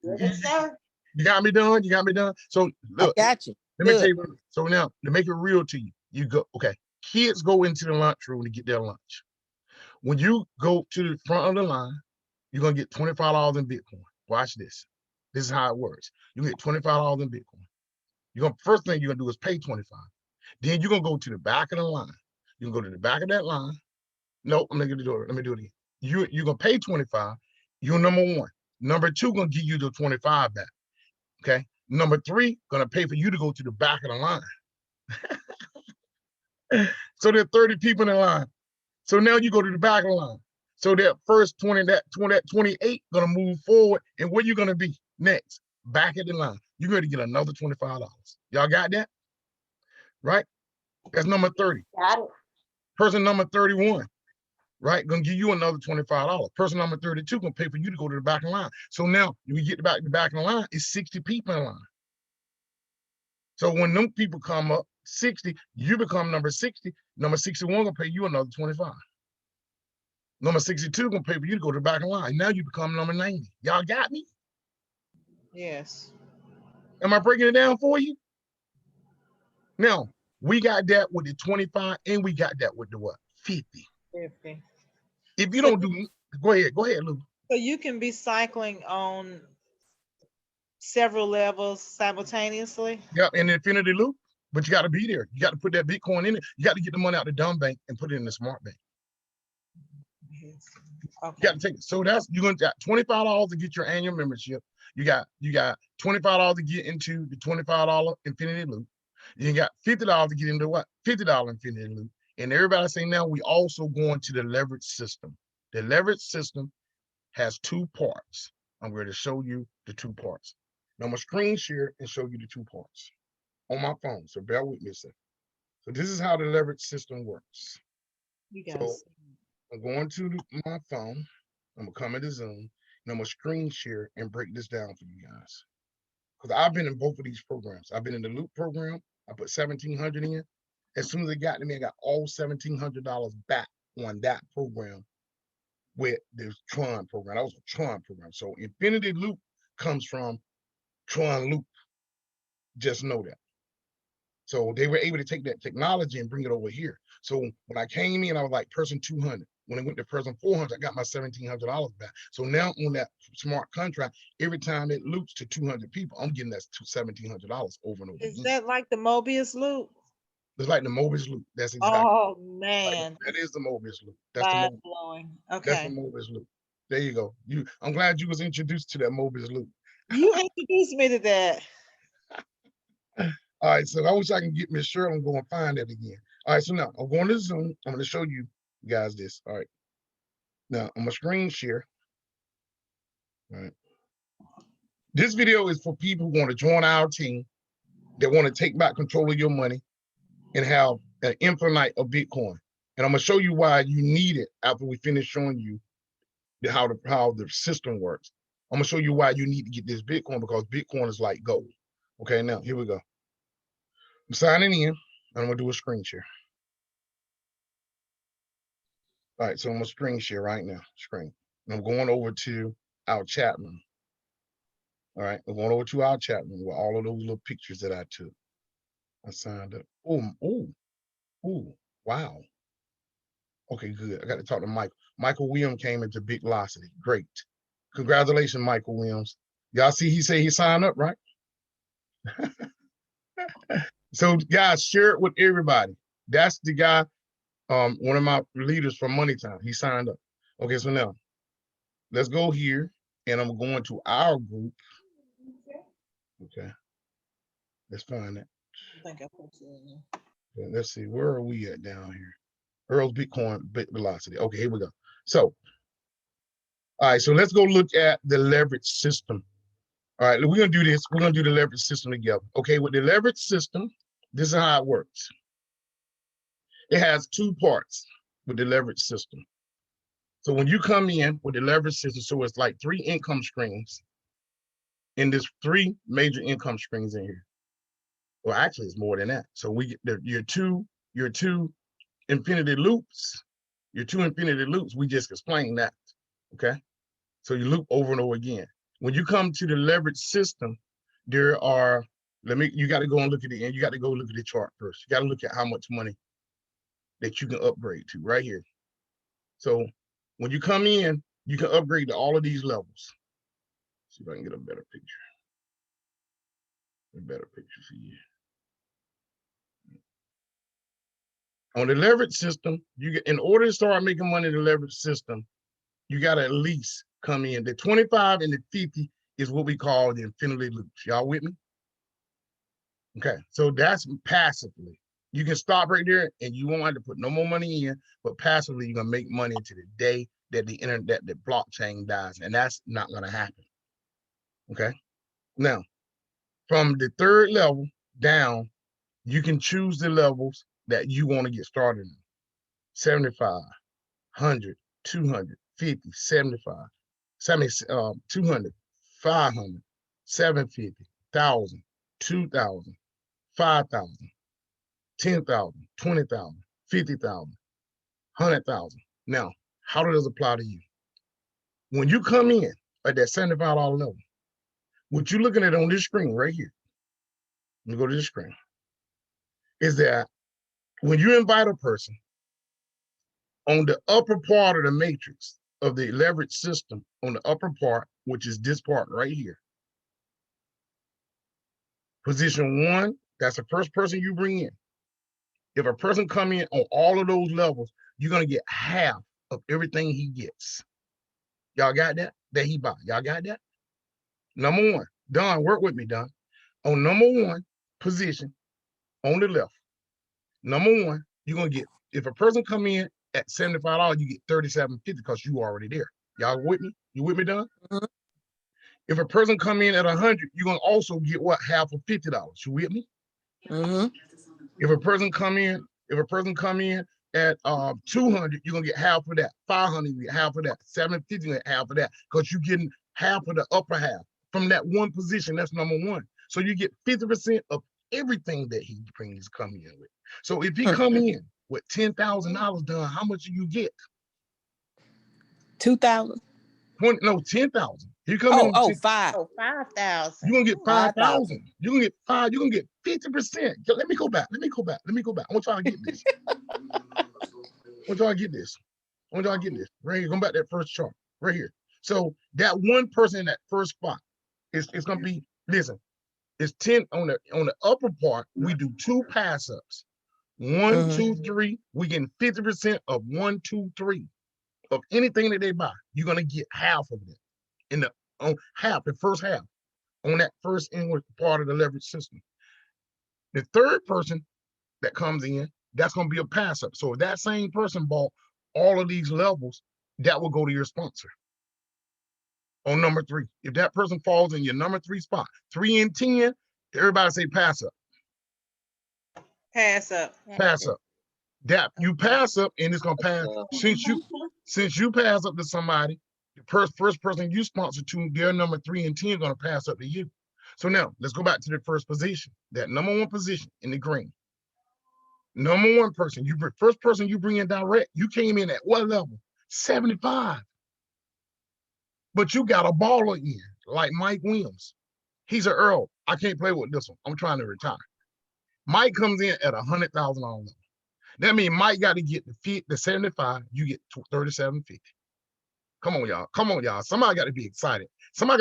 You got me done? You got me done? So look, I got you. Let me tell you, so now to make it real to you, you go, okay, kids go into the lunchroom to get their lunch. When you go to the front of the line, you're going to get $25 in Bitcoin. Watch this. This is how it works. You get $25 in Bitcoin. First thing you're gonna do is pay 25. Then you're gonna go to the back of the line. You can go to the back of that line. No, I'm not gonna do it. Let me do it again. You're gonna pay 25. You're number 1. Number 2 gonna give you the 25 back. Okay. Number 3 gonna pay for you to go to the back of the line. So there are 30 people in the line. So now you go to the back of the line. So that first 28 gonna move forward, and where you gonna be next? Back at the line. You're going to get another $25. Y'all got that? Right? That's number 30. Got it. Person number 31, right? Gonna give you another $25. Person number 32 gonna pay for you to go to the back of the line. So now when you get back to the back of the line, it's 60 people in line. So when them people come up 60, you become number 60. Number 61 gonna pay you another 25. Number 62 gonna pay for you to go to the back of the line. Now you become number 90. Y'all got me? Yes. Am I breaking it down for you? Now, we got that with the 25 and we got that with the what? 50. 50. If you don't do, go ahead, Lou. So you can be cycling on several levels simultaneously? Yeah, in the infinity loop, but you got to be there. You got to put that Bitcoin in it. You got to get the money out the dumb bank and put it in the smart bank. Okay. You got to take it. So that's, you're going to got $25 to get your annual membership. You got $25 to get into the $25 infinity loop. You got $50 to get into what? $50 infinity loop. And everybody saying now we also going to the leverage system. The leverage system has two parts. I'm going to show you the two parts. Now I'm going to screen share and show you the two parts on my phone. So bear with me a second. So this is how the leverage system works. You So guys. I'm going to my phone. I'm gonna come into Zoom and I'm gonna screen share and break this down for you guys. Because I've been in both of these programs. I've been in the Loop program. I put 1,700 in. As soon as it got to me, I got all $1,700 back on that program with the Tron program. That was a Tron program. So Infinity Loop comes from Tron Loop. Just know that. So they were able to take that technology and bring it over here. So when I came in, I was like person 200. When I went to person 400, I got my $1,700 back. So now on that smart contract, every time it loops to 200 people, I'm getting that $1,700 over and over Is again. that like the Mobius loop? It's like the Mobius loop. That's exactly. Oh man, that is the Mobius loop. That's the mind Mobius. blowing. That's the Okay, Mobius loop. There you go. I'm glad you was introduced to that Mobius loop. you introduced me to that. All right, so I wish I can get Miss Shirley and go and find that again. All right, so now I'm going to Zoom. I'm going to show you guys this. All right. Now I'm going to screen share. All right. This video is for people who want to join our team, that want to take back control of your money and have an infinite of Bitcoin. And I'm going to show you why you need it after we finish showing you how the system works. I'm going to show you why you need to get this Bitcoin, because Bitcoin is like gold. Okay, now here we go. I'm signing in. And I'm going to do a screen share. All right, so I'm gonna screen share right now. Screen. And I'm going over to our chat room. All right, I'm going over to our chat room with all of those little pictures that I took. I signed up. Oh, wow. Okay, good. I got to talk to Michael. Michael Williams came into Bitlocity. Great. Congratulations, Michael Williams. Y'all see he said he signed up, right? So guys, share it with everybody. That's the guy, one of my leaders from Money Time. He signed up. Okay, so now let's go here, and I'm going to our group. Okay, let's find it. I think I put it in there. Let's see, where are we at down here? Earl's Bitcoin Bitlocity. Okay, here we go. So, all right, so let's go look at the leverage system. All right, we're gonna do this. We're gonna do the leverage system together. Okay, with the leverage system, this is how it works. It has two parts with the leverage system. So when you come in with the leverage system, so it's like 3 income streams. And there's 3 major income streams in here. Well, actually, it's more than that. So we get your two infinity loops. Your 2 infinity loops. We just explained that. Okay. So you loop over and over again. When you come to the leverage system, there are. You got to go and look at the end. You got to go look at the chart first. You got to look at how much money that you can upgrade to right here. So when you come in, you can upgrade to all of these levels. See if I can get a better picture. A better picture for you. On the leverage system, in order to start making money in the leverage system, you got to at least come in. The 25 and the 50 is what we call the infinity loops. Y'all with me? Okay, so that's passively. You can stop right there and you won't have to put no more money in, but passively you're gonna make money to the day that the internet, the blockchain dies, and that's not gonna happen. Okay, now from the 3rd level down, you can choose the levels that you want to get started in. 75, 100, 200, 50, 75, 200, 500, 750, 1,000, 2,000, 5,000, 10,000, 20,000, 50,000, 100,000. Now, how does it apply to you? When you come in at that $75 level, what you're looking at on this screen right here, let me go to this screen, is that when you invite a person, on the upper part of the matrix of the leverage system, on the upper part, which is this part right here, position 1, that's the first person you bring in. If a person come in on all of those levels, you're gonna get half of everything he gets. Y'all got that? That he buy. Y'all got that? Number 1, Don, work with me, Don. On number 1 position on the left, number 1, you're gonna get, if a person come in at $75, you get $37.50 because you already there. Y'all with me? You with me, Don? Mhm. If a person come in at 100, you're gonna also get what, half of $50. You with me? Mhm. If a person come in at 200, you're gonna get half of that. 500, you get half of that. 750, you get half of that, because you're getting half of the upper half from that one position. That's number one. So you get 50% of everything that he brings come in with. So if he come in with $10,000 done, how much do you get? 2,000. 20, no, 10,000. He come in with 5. Oh, 5,000. you're gonna get 5,000. 5,000. You're gonna get 5, you're gonna get 50%. Let me go back. I want y'all to get this. Right here. Come back to that first chart. Right here. So that one person in that first spot is gonna be, listen, it's 10 on the upper part. We do 2 pass-ups. 1, 2, 3. We get 50% of 1, 2, 3 of anything that they buy. You're gonna get half of it in the first half on that first inward part of the leverage system. The third person that comes in, that's going to be a pass up. So if that same person bought all of these levels, that will go to your sponsor on number 3. If that person falls in your number 3 spot, 3 and 10, everybody say pass up. Pass up. Pass up. That you pass up, and it's gonna pass. Since you pass up to somebody, the first person you sponsor to, their number 3 and 10 are gonna pass up to you. So now let's go back to the first position, that number 1 position in the green. Number 1 person, first person you bring in direct, you came in at what level? 75. But you got a baller in, like Mike Williams. He's an Earl. I can't play with this one. I'm trying to retire. Mike comes in at $100,000 level. That means Mike got to get the 75, you get 37.50. Come on, y'all. Somebody got to be excited. You have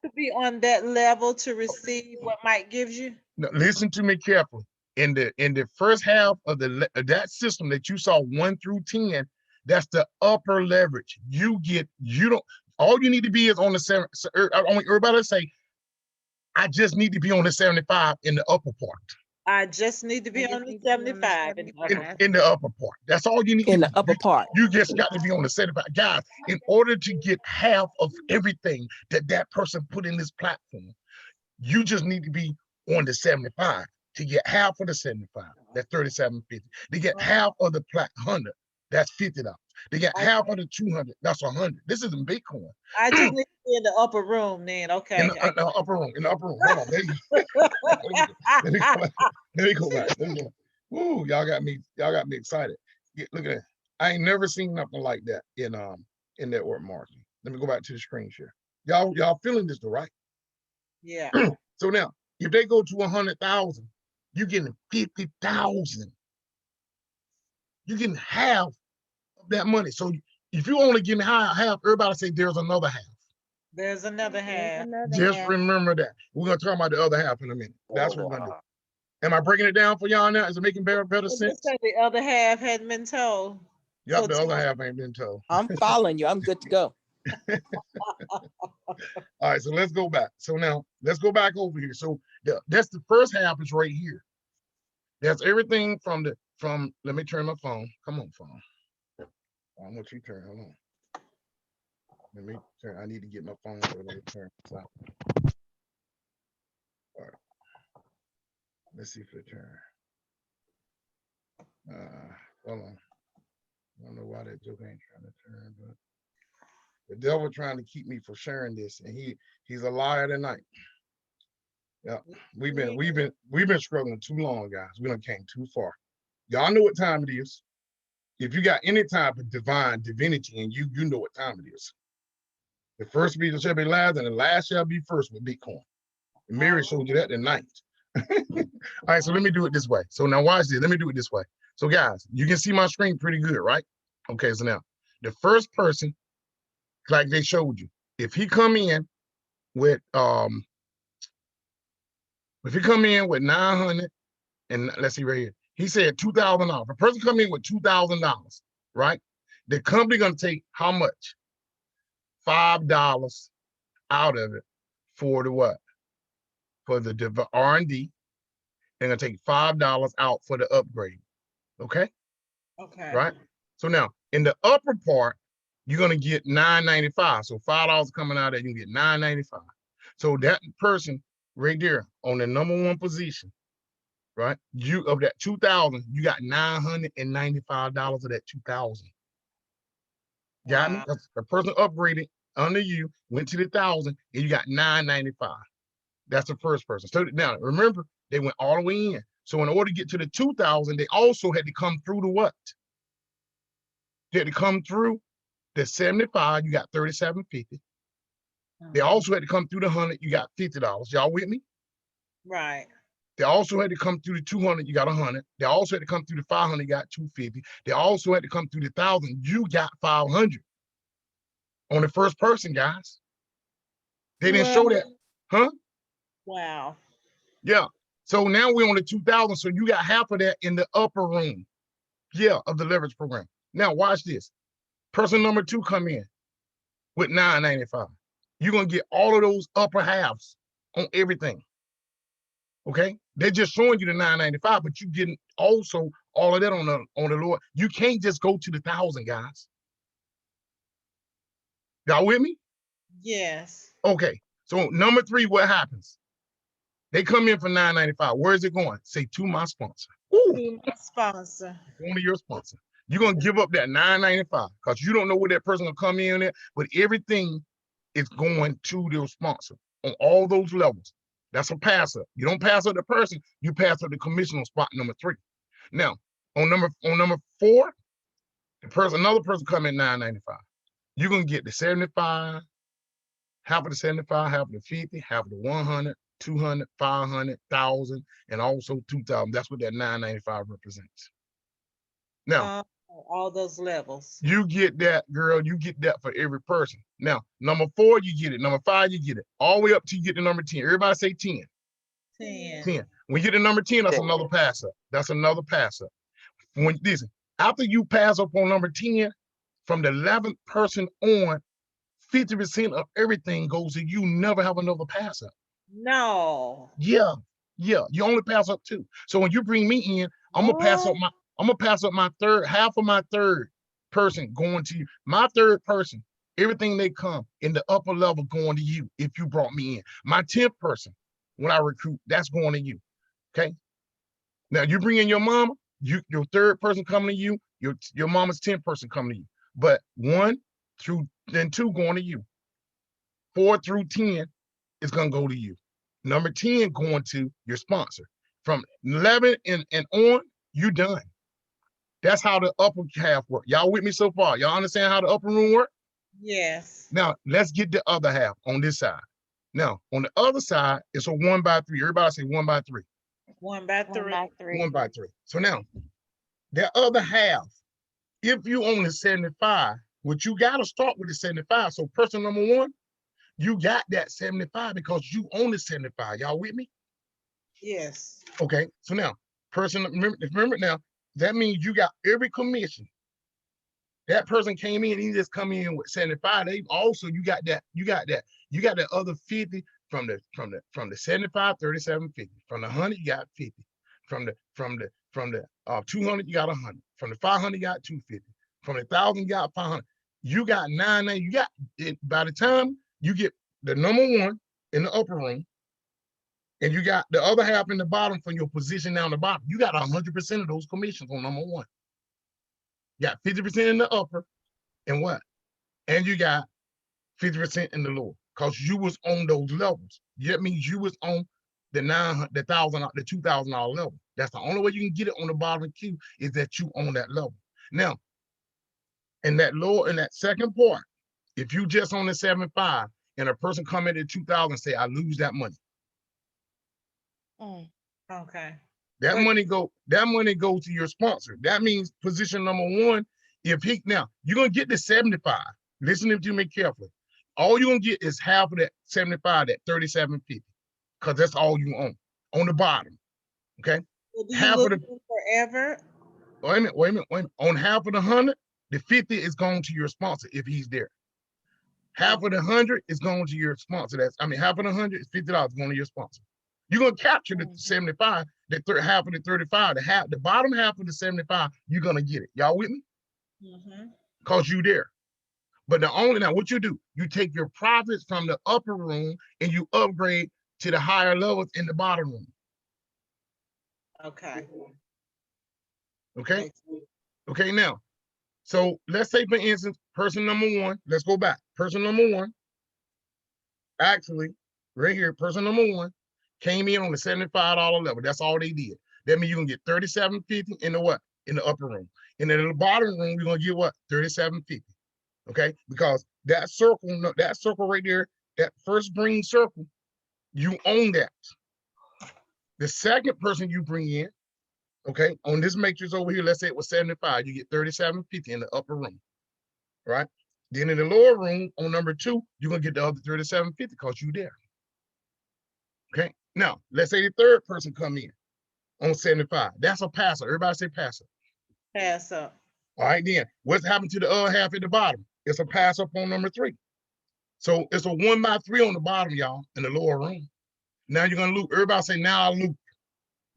to be on that level to receive what Mike gives you. Now, listen to me carefully. In the first half of that system that you saw 1 through 10, that's the upper leverage. All you need to be is on the 7. I want everybody to say, I just need to be on the 75 in the upper part. I just need to be on the 75 in the upper part. That's all you need. In the upper part. You just got to be on the 75. Guys, in order to get half of everything that person put in this platform, you just need to be on the 75 to get half of the 75. That's $37.50. To get half of the 100, that's $50. To get half of the 200, that's 100. This isn't Bitcoin. I just need to be in the upper room then. Okay. In the upper room. Hold on. There you go. Let me go back. Ooh, y'all got me excited. Look at that. I ain't never seen nothing like that in network marketing. Let me go back to the screen share. Y'all feeling this though, right? Yeah. So now, if they go to 100,000, you're getting 50,000. You're getting half of that money. So if you only getting half, everybody say there's another half. There's another half. Just remember that. We're gonna talk about the other half in a minute. That's what we're gonna do. Am I breaking it down for y'all now? Is it making better sense? The other half hadn't been told. Yep, the other half ain't been told. I'm following you. I'm good to go. All right, so let's go back. So now let's go back over here. So that's the first half is right here. That's everything from let me turn my phone. Come on, phone. I want you to turn. Hold on. Let me turn. I need to get my phone so let me turn. All right. Let's see if it turn. Hold on. I don't know why that joke ain't trying to turn, but the devil trying to keep me from sharing this, and he's a liar tonight. Yeah, we've been struggling too long, guys. We done came too far. Y'all know what time it is. If you got any type of divinity, and you know what time it is. The first shall be last, and the last shall be first with Bitcoin. And Mary showed you that tonight. All right, so let me do it this way. So now watch this. Let me do it this way. So guys, you can see my screen pretty good, right? Okay, so now the first person, like they showed you, if he come in with 900, and let's see right here, he said $2,000. If a person come in with $2,000, right? The company gonna take how much? $5 out of it for the what? For the R&D. They're gonna take $5 out for the upgrade. Okay? Okay. Right? So now in the upper part, you're gonna get $9.95. So $5 coming out of there, you can get $9.95. So that person right there on the number one position, right? You of that 2,000, you got $995 of that 2,000. Got me? The person upgraded under you, went to the 1,000, and you got $995. That's the first person. So now remember, they went all the way in. So in order to get to the 2,000, they also had to come through the what? They had to come through the 75, you got $37.50. They also had to come through the 100, you got $50. Y'all with me? Right. They also had to come through the 200, you got 100. They also had to come through the 500, you got 250. They also had to come through the 1,000, you got 500. On the first person, guys. They didn't show that, huh? Wow. Yeah. So now we're on the 2,000, so you got half of that in the upper room, yeah, of the leverage program. Now watch this. Person number 2 come in with $9.95. You're gonna get all of those upper halves on everything. Okay, they're just showing you the $9.95, but you getting also all of that on the lower. You can't just go to the 1,000, guys. Y'all with me? Yes. Okay, so number 3, what happens? They come in for $9.95. Where is it going? Say to my sponsor. Ooh. To my sponsor. Going to your sponsor. You're gonna give up that $9.95 because you don't know where that person gonna come in at, but everything is going to their sponsor on all those levels. That's a pass up. You don't pass up the person, you pass up the commission on spot number 3. Now, on number 4, another person come in $9.95. You're gonna get the 75, half of the 75, half of the 50, half of the 100, 200, 500, 1,000, and also 2,000. That's what that $9.95 represents. Now, all those levels. You get that, girl. You get that for every person. Now, number 4, you get it. Number 5, you get it. All the way up to you get the number 10. Everybody say 10. 10. When you get the number 10, that's 10. another pass up. That's another pass up. Listen, after you pass up on number 10, from the 11th person on, 50% of everything goes to you. Never have another pass up. No. Yeah. You only pass up 2. So when you bring me in, I'm gonna pass up my third, half of my third person going to you. My third person, everything they come in the upper level going to you if you brought me in. My 10th person, when I recruit, that's going to you. Okay. Now you bring in your mama, your third person coming to you, your mama's 10th person coming to you. But 1 through then 2 going to you. 4 through 10 is gonna go to you. Number 10 going to your sponsor. From 11 and on, you done. That's how the upper half work. Y'all with me so far? Y'all understand how the upper room work? Yes. Now, let's get the other half on this side. Now, on the other side, it's a 1 by 3. Everybody say 1 by 3. 1 by 3. 1 by 3. So now, the other half, if you own the 75, what you got to start with the 75. So person number 1, you got that 75 because you own the 75. Y'all with me? Yes. Okay. So now, person, remember now, that means you got every commission. That person came in, he just come in with 75. They also, you got the other 50 from the 75, 37.50. From the 100, you got 50. From the 200, you got 100. From the 500, you got 250. From the 1,000, you got 500. You got 9. You got it. By the time you get the number 1 in the upper room, and you got the other half in the bottom from your position down the bottom, you got 100% of those commissions on number 1. You got 50% in the upper, and what? And you got 50% in the lower, because you was on those levels. That means you was on the $900, the $1,000, the $2,000 level. That's the only way you can get it on the bottom queue is that you own that level. Now, in that lower, in that second part, if you just on the 75 and a person come in at 2,000 and say, I lose that money. Okay. That money goes to your sponsor. That means position number 1, if he, now you're gonna get the 75. Listen to me carefully. All you're gonna get is half of that 75, that 37.50, because that's all you own on the bottom. Okay. Well, do half you of the forever? wait a minute. On half of the 100, the 50 is going to your sponsor if he's there. Half of the 100 is going to your sponsor. Half of the 100 is $50 going to your sponsor. You're gonna capture the 75, half of the 35, the bottom half of the 75, you're gonna get it. Y'all with me? Because you there. But now what you do, you take your profits from the upper room and you upgrade to the higher levels in the bottom room. Okay. Okay. Okay. Now, so let's say, for instance, person number one, let's go back. Person number one, actually, right here, person number one came in on the $75 level. That's all they did. That means you can get $37.50 in the what? In the upper room. And in the bottom room, you're gonna get what? $37.50. Okay, because that circle right there, that first green circle, you own that. The second person you bring in, okay, on this matrix over here, let's say it was 75, you get $37.50 in the upper room, right? Then in the lower room on number two, you're gonna get the other $37.50 because you there. Okay, now let's say the third person come in on 75. That's a passer. Everybody say passer. Pass up. All right, then what's happened to the other half at the bottom? It's a pass up on number three. So it's a 1x3 on the bottom, y'all, in the lower room. Now you're gonna loop. Everybody say, now I loop.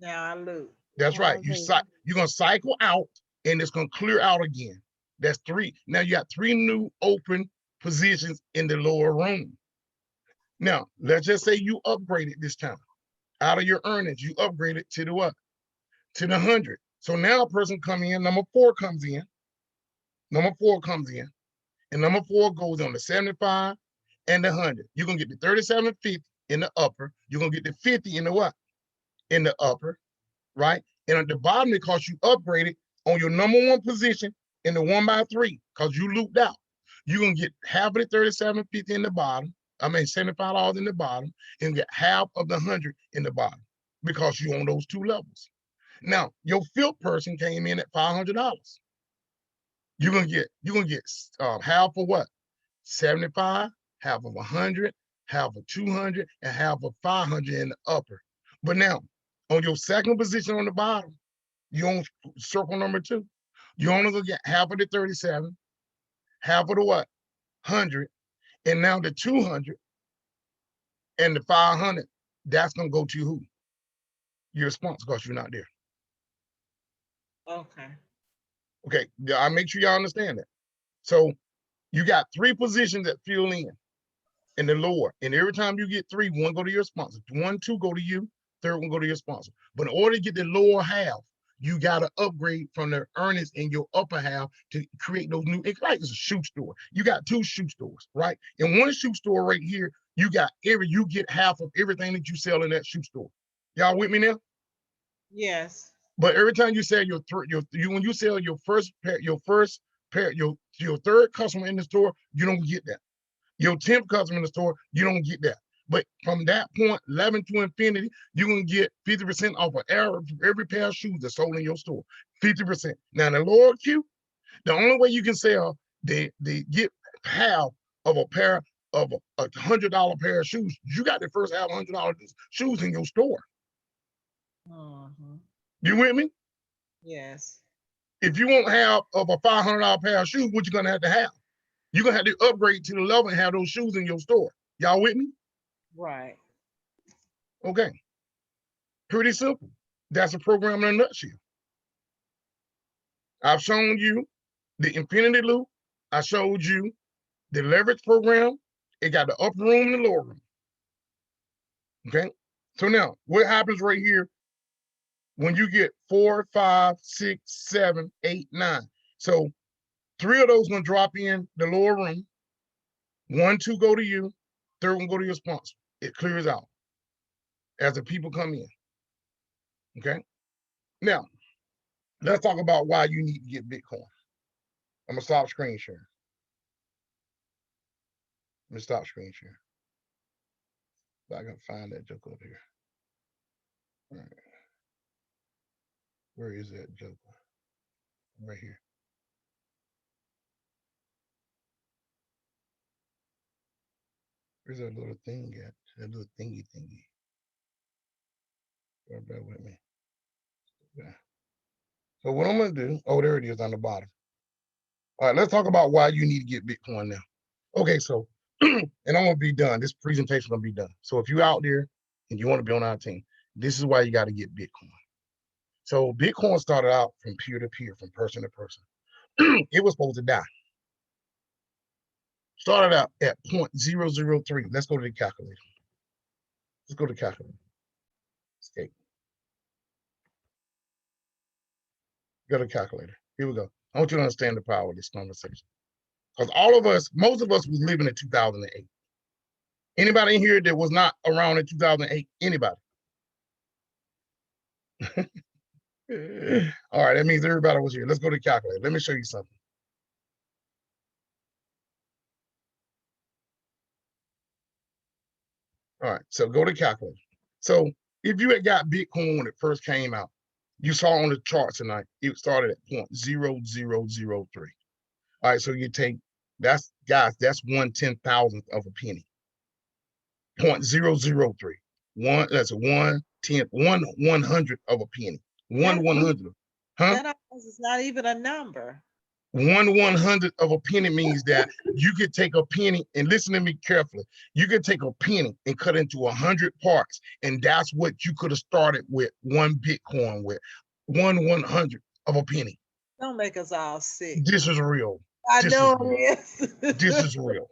Now I loop. That's right. You're gonna cycle out and it's gonna clear out again. That's three. Now you got three new open positions in the lower room. Now, let's just say you upgraded this time. Out of your earnings, you upgraded to the what? To the 100. So now a person come in, number four comes in. Number four comes in. And number four goes on the 75 and the 100. You're gonna get the 37.50 in the upper. You're gonna get the 50 in the what? In the upper, right? And at the bottom, because you upgraded on your number one position in the 1x3, because you looped out, you're gonna get half of the 37.50 in the bottom. I mean $75 in the bottom, and get half of the 100 in the bottom because you on those two levels. Now, your fifth person came in at $500. You're gonna get half of what? 75, half of 100, half of 200, and half of 500 in the upper. But now, on your second position on the bottom, you on circle number two, you only gonna get half of the 37, half of the what? 100, and now the 200 and the 500, that's gonna go to who? Your sponsor, because you're not there. Okay. Okay, I make sure y'all understand that. So you got three positions that fill in the lower, and every time you get three, one go to your sponsor, one, two go to you, third one go to your sponsor. But in order to get the lower half, you got to upgrade from the earnings in your upper half to create those new. It's like it's a shoe store. You got two shoe stores, right? In one shoe store right here, you get half of everything that you sell in that shoe store. Y'all with me now? Yes. But every time you sell when you sell your first pair, your third customer in the store, you don't get that. Your 10th customer in the store, you don't get that. But from that point, 11 to infinity, you're gonna get 50% off of every pair of shoes that's sold in your store. 50%. Now in the lower queue, the only way you can sell they get half of a pair of a $100 pair of shoes, you got the first half $100 shoes in your store. You with me? Yes. If you want half of a $500 pair of shoes, what you gonna have? You're gonna have to upgrade to the level and have those shoes in your store. Y'all with me? Right. Okay. Pretty simple. That's a program in a nutshell. I've shown you the infinity loop. I showed you the leverage program. It got the upper room and the lower room. Okay. So now what happens right here when you get 4, 5, 6, 7, 8, 9? So 3 of those gonna drop in the lower room. 1, 2 go to you. Third one go to your sponsor. It clears out as the people come in. Okay. Now, let's talk about why you need to get Bitcoin. I'm gonna stop screen sharing. Let me stop screen sharing. So I can find that joke up here. All right. Where is that joke? Right here. Where's that little thing at? That little thingy. Bear with me. Yeah. So what I'm gonna do, oh, there it is on the bottom. All right, let's talk about why you need to get Bitcoin now. Okay, so, and I'm gonna be done. This presentation gonna be done. So if you're out there and you want to be on our team, this is why you got to get Bitcoin. So Bitcoin started out from peer to peer, from person to person. It was supposed to die. Started out at 0.003. Let's go to the calculator. Let's go to the calculator. Escape. Go to the calculator. Here we go. I want you to understand the power of this conversation. Because all of us, most of us was living in 2008. Anybody in here that was not around in 2008? Anybody? All right, that means everybody was here. Let's go to the calculator. Let me show you something. All right, so go to calculator. So if you had got Bitcoin when it first came out, you saw on the chart tonight, it started at 0.0003. All right, so you take, that's, guys, that's 1/10,000th of a penny. 0.003. That's a 1/100th of a penny. 1/100th. Huh? That is not even a number. 1/100th of a penny means that you could take a penny, and listen to me carefully. You could take a penny and cut into 100 parts, and that's what you could have started with one Bitcoin with. 1/100th of a penny. Don't make us all sick. This is real. I This know is it is. This is real.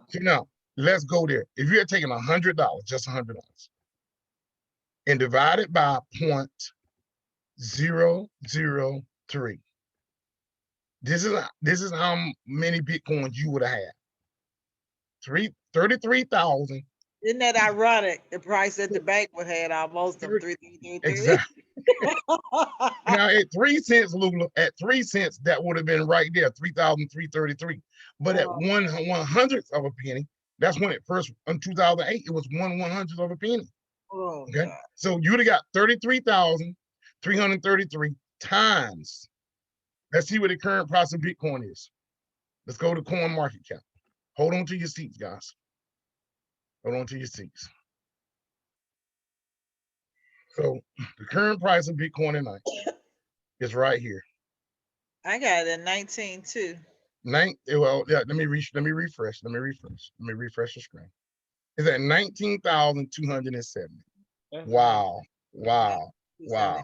So now, let's go there. If you had taken $100, just $100, and divided by 0.003, this is how many Bitcoins you would have had. 33,000. Isn't that ironic? The price at the bank would have had almost 333. Exactly. Now at 3 cents, Lula, at 3 cents, that would have been right there, 3,333. But at 1/100th of a penny, that's when it first, in 2008, it was 1/100th of a penny. Oh, okay. God. So you would have got 33,333 times. Let's see what the current price of Bitcoin is. Let's go to coin market cap. Hold on to your seats, guys. Hold on to your seats. So the current price of Bitcoin tonight is right here. I got it at 19 too. Well, yeah, let me refresh. Let me refresh the screen. It's at 19,270. Wow. Wow. Wow.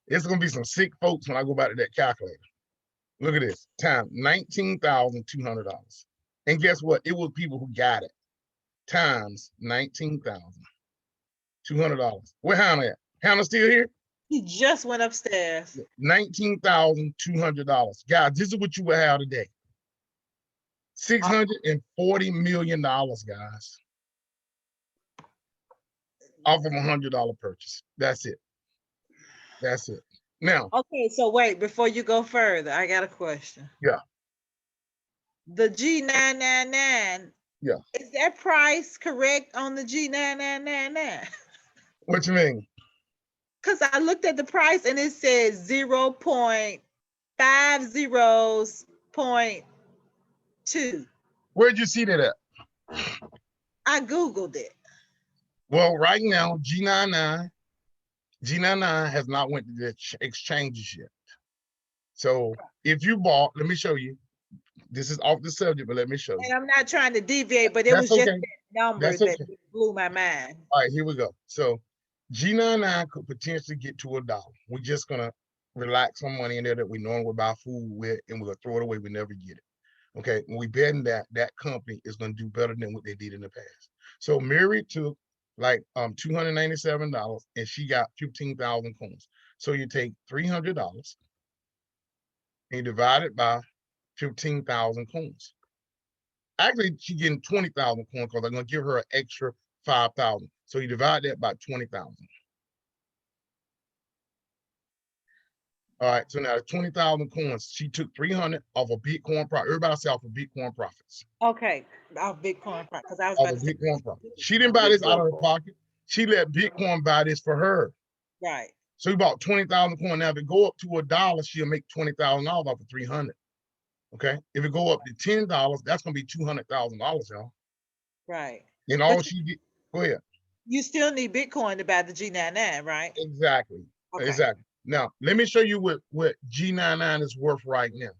It's gonna be some sick folks when I go back to that calculator. Look at this. Time $19,200. And guess what? It was people who got it. Times $19,200. Where Hannah at? Hannah still here? He just went upstairs. $19,200. Guys, this is what you would have today. $640 million, guys. Off of $100 purchase. That's it. That's it. Now. Okay, so wait, before you go further, I got a question. Yeah. The G999. Yeah. Is that price correct on the G9999? What you mean? Because I looked at the price and it says 0.50.2. Where'd you see that at? I Googled it. Well, right now, G99 has not went to the exchanges yet. So if you bought, let me show you. This is off the subject, but let me show you. And I'm not trying to deviate, but it was just that number that blew my mind. All right, here we go. So G99 could potentially get to $1. We're just gonna relax some money in there that we normally would buy food with, and we're gonna throw it away. We never get it. Okay, when we betting that company is gonna do better than what they did in the past. So Mary took like $297 and she got 15,000 coins. So you take $300 and you divide it by 15,000 coins. Actually, she's getting 20,000 coins because I'm gonna give her an extra 5,000. So you divide that by 20,000. All right, so now 20,000 coins. She took 300 off of Bitcoin profit. Everybody say off of Bitcoin profits. Okay, off Bitcoin profit, because I was Off about of to say Bitcoin profit. She didn't buy this out of her pocket. She let Bitcoin buy this for her. right. So you bought 20,000 coins. Now if it go up to $1, she'll make $20,000 off of 300. Okay, if it go up to $10, that's gonna be $200,000, y'all. Right. And all she get, go ahead. You still need Bitcoin to buy the G99, right? Exactly. Okay. Exactly. Now let me show you what G99 is worth right now.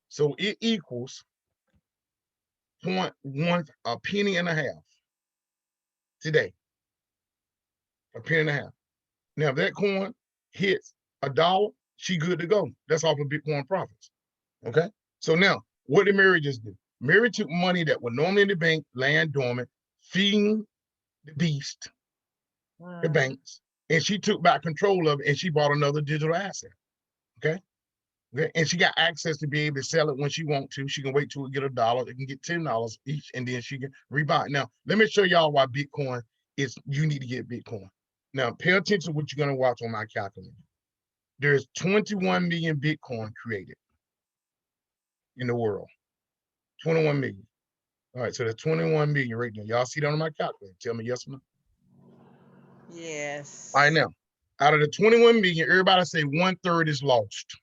So it equals 0.1, a penny and a half today. A penny and a half. Now if that coin hits $1, she good to go. That's off of Bitcoin profits. Okay. So now what did Mary just do? Mary took money that was normally in the bank, laying dormant, feeding the beast, the banks, and she took back control of it and she bought another digital asset. Okay. Okay. And she got access to be able to sell it when she wants to. She can wait till it get $1. It can get $10 each, and then she can rebuy it. Now, let me show y'all why Bitcoin is, you need to get Bitcoin. Now, pay attention to what you're going to watch on my calculator. There's 21 million Bitcoin created in the world. 21 million. All right, so there's 21 million right now. Y'all see that on my calculator? Tell me yes or no. Yes. All right, now, out of the 21 million, everybody say 1/3 is lost.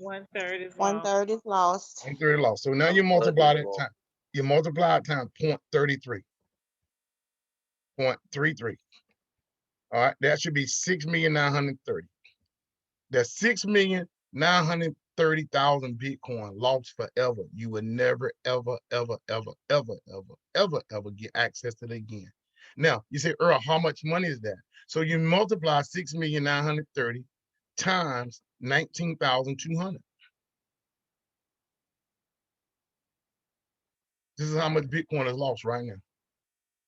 1/3 is lost. 1/3 is lost. 1/3 lost. So now you multiply that time. You multiply it times 0.33. 0.33. All right, that should be 6,930,000. That's 6,930,000 Bitcoin lost forever. You will never, ever, ever, ever, ever, ever, ever, ever get access to it again. Now, you say, Earl, how much money is that? So you multiply 6,930,000 times 19,200. This is how much Bitcoin is lost right now.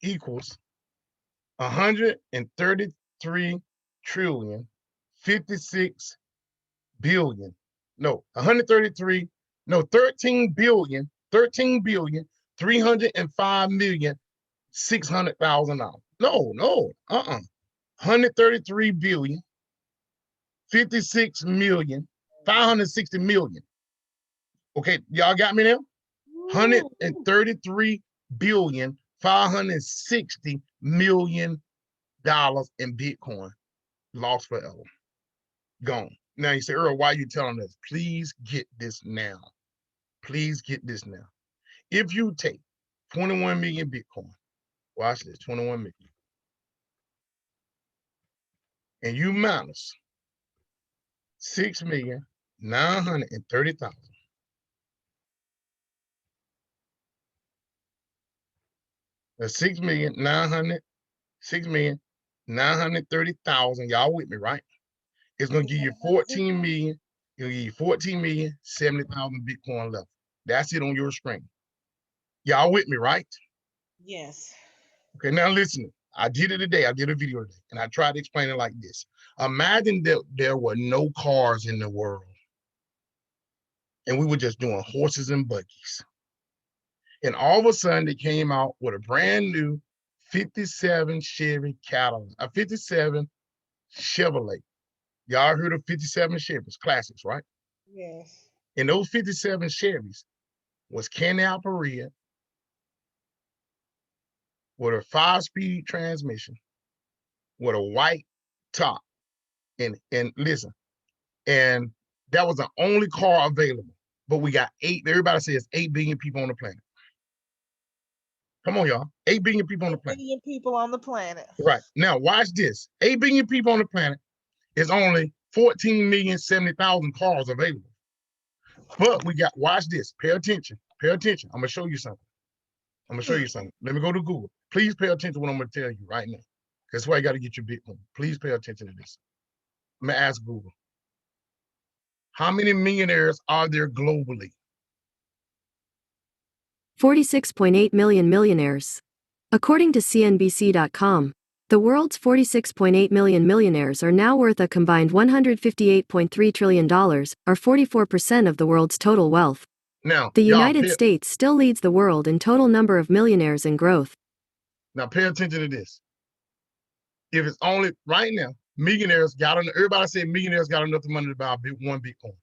Equals 133 trillion 56 billion. No, 133, no, 13 billion 305,600,000. No, 133 billion 56 million 560 million. Okay, y'all got me now? 133 billion 560 million dollars in Bitcoin lost forever. Gone. Now you say, Earl, why are you telling us? Please get this now. Please get this now. If you take 21 million Bitcoin, watch this, 21 million, and you minus 6,930,000. That's 6,930,000. Y'all with me, right? It's gonna give you 14 million. It'll give you 14,070,000 Bitcoin left. That's it on your screen. Y'all with me, right? Yes. Okay, now listen. I did it today. I did a video today, and I tried to explain it like this. Imagine that there were no cars in the world, and we were just doing horses and buggies. And all of a sudden, they came out with a brand new 57 Chevy Cadillac, a 57 Chevrolet. Y'all heard of 57 Chevys, classics, right? Yes. And those 57 Chevys was candy operated with a 5-speed transmission, with a white top. And listen, and that was the only car available. But we got everybody says 8 billion people on the planet. Come on, y'all. 8 billion people on the planet. 8 billion people on the planet. Right. Now, watch this. 8 billion people on the planet is only 14,070,000 cars available. But we got, watch this. Pay attention. Pay attention. I'm going to show you something. Let me go to Google. Please pay attention to what I'm going to tell you right now. That's why you got to get your Bitcoin. Please pay attention to this. I'm going to ask Google. How many millionaires are there globally? 46.8 million millionaires. According to CNBC.com, the world's 46.8 million millionaires are now worth a combined $158.3 trillion, or 44% of the world's total wealth. Now, the United States still leads the world in total number of millionaires in growth. Now, pay attention to this. If it's only, right now, millionaires got enough, everybody said millionaires got enough money to buy one Bitcoin.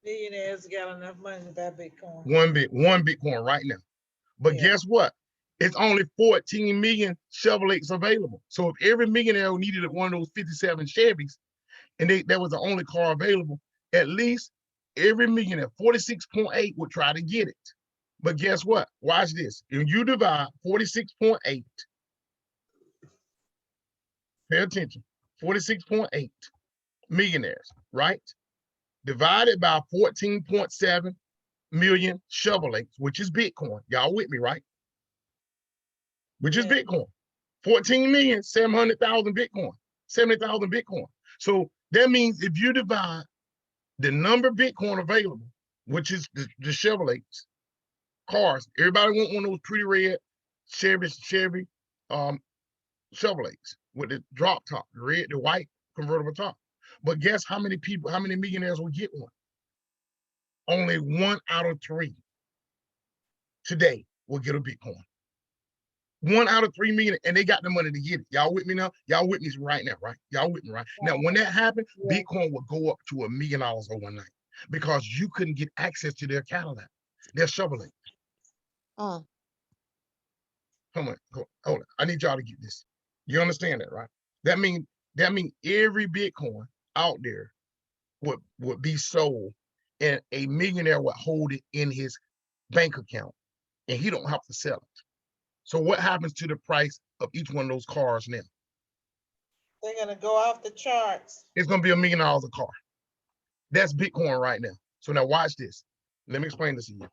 Millionaires got enough money to buy Bitcoin. One Bitcoin right now. But guess what? It's only 14 million Chevrolets available. So if every millionaire needed one of those 57 Chevys, and that was the only car available, at least every millionaire, 46.8, would try to get it. But guess what? Watch this. If you divide 46.8, pay attention, 46.8 millionaires, right? Divided by 14.7 million Chevrolets, which is Bitcoin. Y'all with me, right? Which is Bitcoin. 14,700,000 Bitcoin, 70,000 Bitcoin. So that means if you divide the number of Bitcoin available, which is the Chevrolets, cars. Everybody want one of those pretty red Chevy Chevrolets with the drop top, the red, the white convertible top. But guess how many people, how many millionaires will get one? Only 1 out of 3 today will get a Bitcoin. 1 out of 3 million, and they got the money to get it. Y'all with me now? Y'all with me right now, right? Y'all with me, right? Now, when that happened, Bitcoin would go up to $1 million overnight because you couldn't get access to their Cadillac, their Chevrolet. Come on, hold on. I need y'all to get this. You understand that, right? That mean every Bitcoin out there would be sold, and a millionaire would hold it in his bank account, and he don't have to sell it. So what happens to the price of each one of those cars now? They're gonna go off the charts. It's gonna be $1 million a car. That's Bitcoin right now. So now watch this. Let me explain this to you.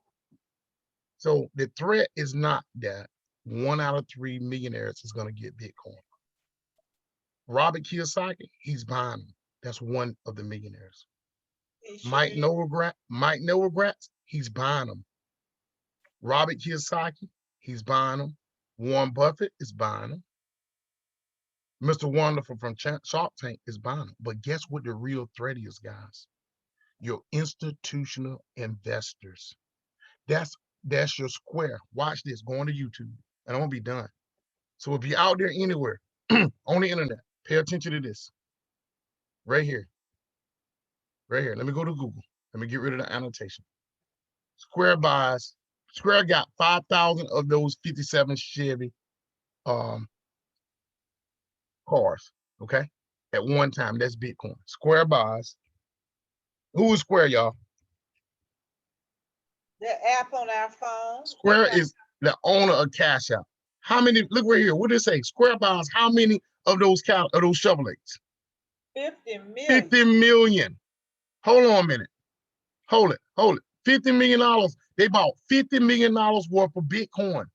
So the threat is not that 1 out of 3 millionaires is gonna get Bitcoin. Robert Kiyosaki, he's buying them. That's one of the millionaires. Mike Novogratz, he's buying them. Robert Kiyosaki, he's buying them. Warren Buffett is buying them. Mr. Wonderful from Shark Tank is buying them. But guess what the real threat is, guys? Your institutional investors. That's your Square. Watch this. Go on to YouTube, and I'm gonna be done. So if you're out there anywhere on the internet, pay attention to this. Right here. Right here. Let me go to Google. Let me get rid of the annotation. Square buys. Square got 5,000 of those 57 Chevy cars, okay? At one time, that's Bitcoin. Square buys. Who is Square, y'all? The app on our phone. Square is the owner of Cash App. How many, look right here, what did it say? Square buys how many of those Chevrolets? 50 million. 50 million. Hold on a minute. Hold it. $50 million. They bought $50 million worth of Bitcoin.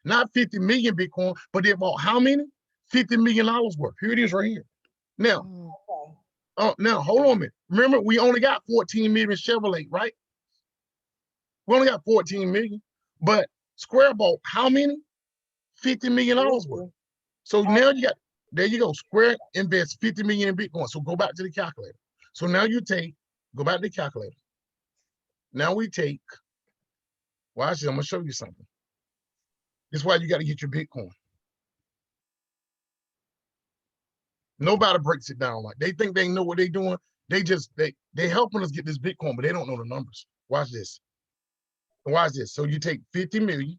Not 50 million Bitcoin, but they bought how many? $50 million worth. Here it is right here. Now, now hold on a minute. Remember, we only got 14 million Chevrolet, right? We only got 14 million, but Square bought how many? $50 million worth. So now you got, there you go. Square invests 50 million in Bitcoin. So go back to the calculator. So now you go back to the calculator. Now we take, watch this, I'm gonna show you something. This is why you got to get your Bitcoin. Nobody breaks it down like they think they know what they're doing. They helping us get this Bitcoin, but they don't know the numbers. Watch this. Watch this. So you take 50 million.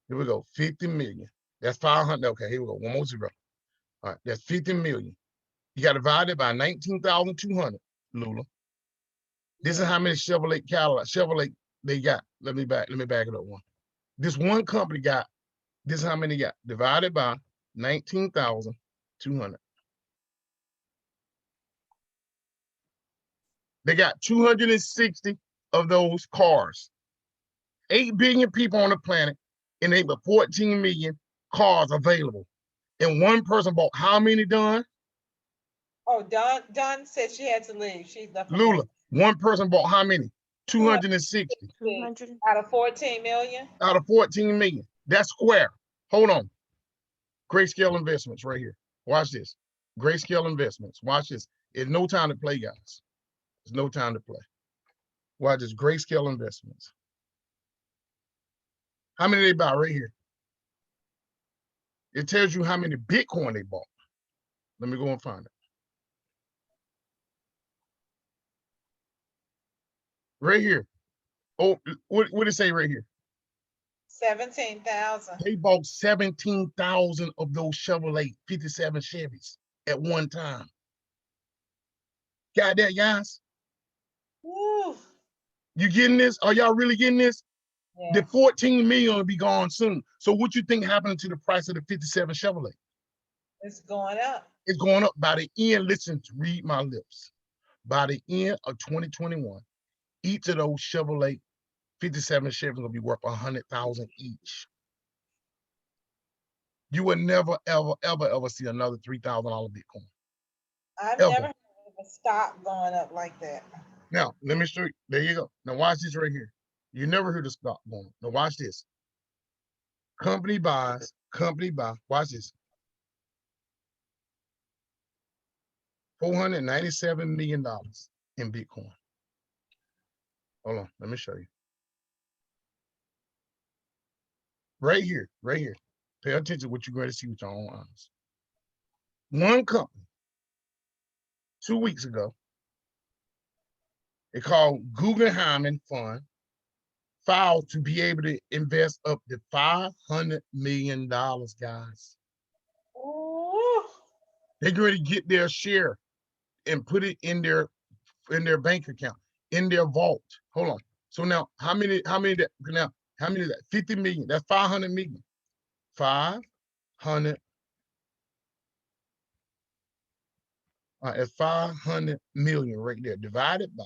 Here we go. 50 million. That's 500. Okay, here we go. One more zero. All right, that's 50 million. You got to divide it by 19,200, Lula. This is how many Chevrolet they got. Let me back it up one. This one company got, this is how many got. Divided by 19,200. They got 260 of those cars. 8 billion people on the planet, and they got 14 million cars available. And one person bought how many, Don? Oh, Don said she had to leave. She's left. Lula, one person bought how many? 260. 200 out of 14 million? Out of 14 million. That's Square. Hold on. Grayscale Investments right here. Watch this. Grayscale Investments. Watch this. It's no time to play, guys. It's no time to play. Watch this. Grayscale Investments. How many they buy right here? It tells you how many Bitcoin they bought. Let me go and find it. Right here. Oh, what did it say right here? 17,000. They bought 17,000 of those Chevrolet 57 Chevys at one time. Got that, guys? Woo. You getting this? Are y'all really getting this? Yeah. The 14 million will be gone soon. So what you think happened to the price of the 57 Chevrolet? It's going up. It's going up by the end. Listen, read my lips. By the end of 2021, each of those Chevrolet 57 Chevys will be worth 100,000 each. You would never, ever, ever, ever see another $3,000 Bitcoin. I've never heard of a stock going up like that. Now, let me show you. There you go. Now watch this right here. You never heard of stock going. Now watch this. Company buys, company buy. Watch this. $497 million in Bitcoin. Hold on, let me show you. Right here, right here. Pay attention to what you're going to see with your own eyes. One company, 2 weeks ago, they called Guggenheim Fund, filed to be able to invest up to $500 million, guys. They're going to get their share and put it in their bank account, in their vault. Hold on. So now, how many that 50 million? That's 500 million. 500. That's 500 million right there, divided by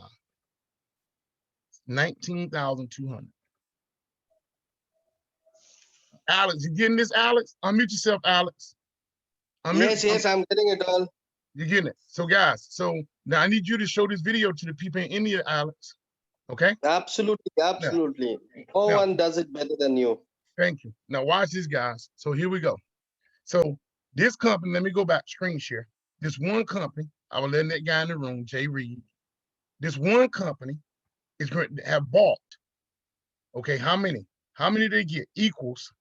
19,200. Alex, you getting this, Alex? Unmute yourself, Alex. Yes, I'm getting it all. You're getting it. So guys, so now I need you to show this video to the people in India, Alex. Okay? Absolutely. No one does it better than you. Thank you. Now watch this, guys. So here we go. So this company, let me go back, screen share. This one company, I was letting that guy in the room, Jay Reed. This one company is going to have bought. Okay, how many? How many they get? Equals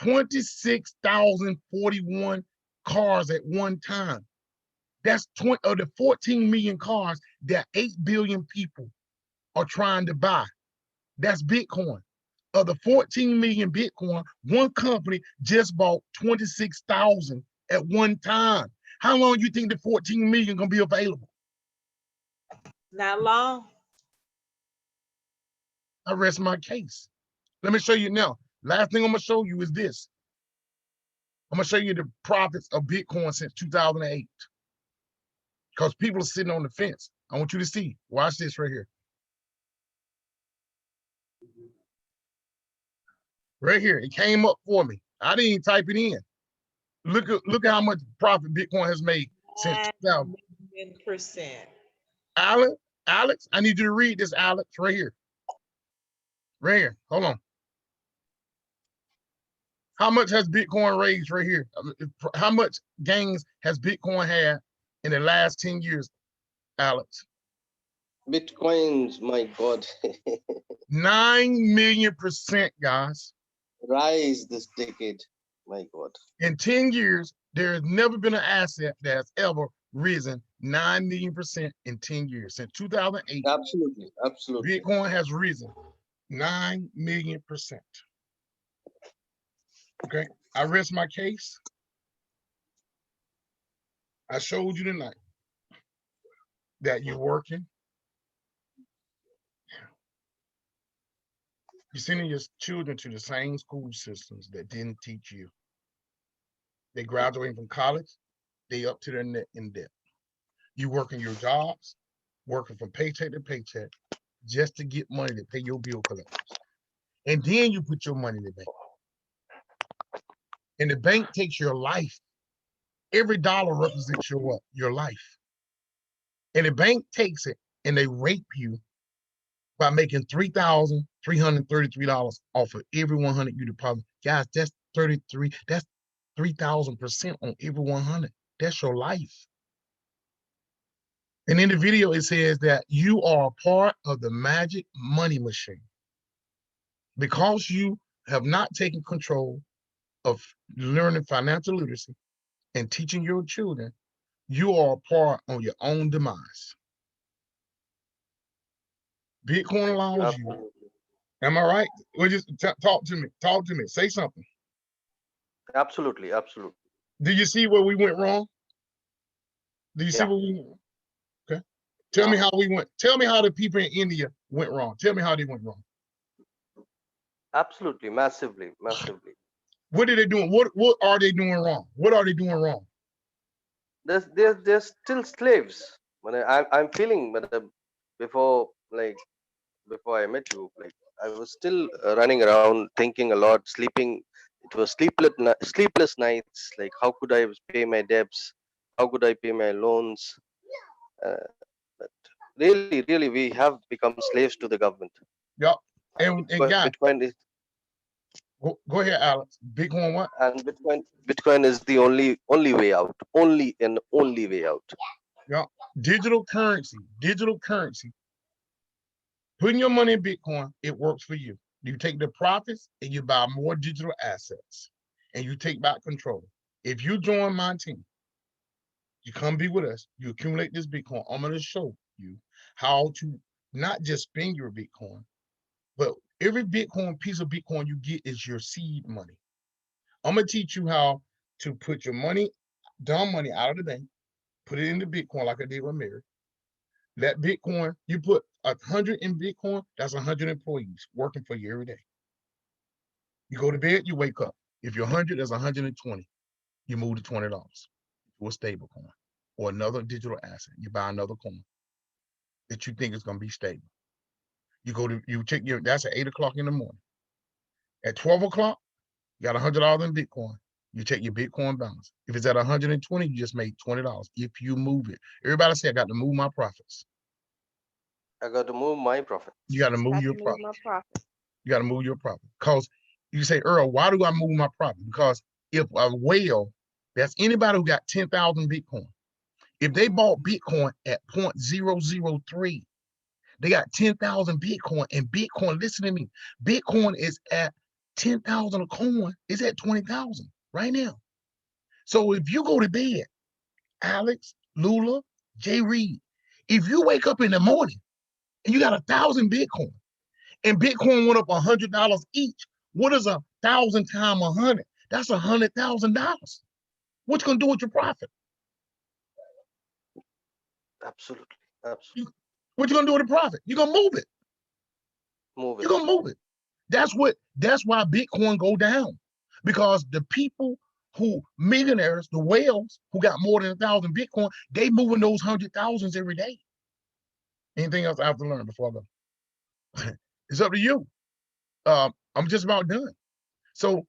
26,041 cars at one time. That's 20 of the 14 million cars that 8 billion people are trying to buy. That's Bitcoin. Of the 14 million Bitcoin, one company just bought 26,000 at one time. How long do you think the 14 million gonna be available? Not long. I rest my case. Let me show you now. Last thing I'm gonna show you is this. I'm gonna show you the profits of Bitcoin since 2008. Because people are sitting on the fence. I want you to see. Watch this right here. Right here, it came up for me. I didn't even type it in. Look at how much profit Bitcoin has made since 2000. 10%. Alex, I need you to read this, Alex, right here. Right here. Hold on. How much has Bitcoin raised right here? How much gains has Bitcoin had in the last 10 years, Alex? Bitcoins, my God. 9 million%, guys. Rise this decade, my God. In 10 years, there has never been an asset that's ever risen 9 million% in 10 years. Since 2008, absolutely. Bitcoin has risen 9 million%. Okay, I rest my case. I showed you tonight that you're working. You're sending your children to the same school systems that didn't teach you. They graduating from college, they up to their neck in debt. You working your jobs, working from paycheck to paycheck, just to get money to pay your bill collectors. And then you put your money in the bank. And the bank takes your life. Every dollar represents your what? Your life. And the bank takes it and they rape you by making $3,333 off of every 100 you deposit. Guys, that's 33, that's 3,000% on every 100. That's your life. And in the video, it says that you are a part of the magic money machine. Because you have not taken control of learning financial literacy and teaching your children, you are a part on your own demise. Bitcoin allows you. Am I right? Well, just talk to me. Talk to me. Say something. Absolutely. Do you see where we went wrong? Do you see where we went wrong? Okay. Tell me how we went. Tell me how the people in India went wrong. Tell me how they went wrong. Absolutely. Massively. What are they doing? What are they doing wrong? What are they doing wrong? They're still slaves. I'm feeling before I met you, like I was still running around thinking a lot, sleeping. It was sleepless nights. Like, how could I pay my debts? How could I pay my loans? But really, we have become slaves to the government. Yep. And guys, Bitcoin is go ahead, Alex. Bitcoin what? and Bitcoin is the only way out. Only way out. Yep. Digital currency. Putting your money in Bitcoin, it works for you. You take the profits and you buy more digital assets and you take back control. If you join my team, you come be with us, you accumulate this Bitcoin. I'm going to show you how to not just spend your Bitcoin, but every piece of Bitcoin you get is your seed money. I'm going to teach you how to put your money, dumb money out of the bank, put it into Bitcoin like I did with Mary. That Bitcoin, you put 100 in Bitcoin, that's 100 employees working for you every day. You go to bed, you wake up. If you're 100, that's 120. You move to $20 for a stable coin or another digital asset. You buy another coin that you think is going to be stable. You check that's at 8 o'clock in the morning. At 12 o'clock, you got $100 in Bitcoin. You check your Bitcoin balance. If it's at 120, you just made $20 if you move it. Everybody say, I got to move my profits. I got to move my profit. You got to move your profit. You got to move your profit. Because you say, Earl, why do I move my profit? Because if a whale, that's anybody who got 10,000 Bitcoin, if they bought Bitcoin at 0.003, they got 10,000 Bitcoin, and Bitcoin, listen to me, Bitcoin is at 10,000 a coin, it's at 20,000 right now. So if you go to bed, Alex, Lula, Jay Reed, if you wake up in the morning and you got 1,000 Bitcoin, and Bitcoin went up $100 each, what is 1,000 times 100? That's $100,000. What you gonna do with your profit? Absolutely. What you gonna do with the profit? You're gonna move it. You're gonna move it. That's why Bitcoin go down. Because the people who millionaires, the whales who got more than 1,000 Bitcoin, they moving those 100,000s every day. Anything else I have to learn before I go? It's up to you. I'm just about done. So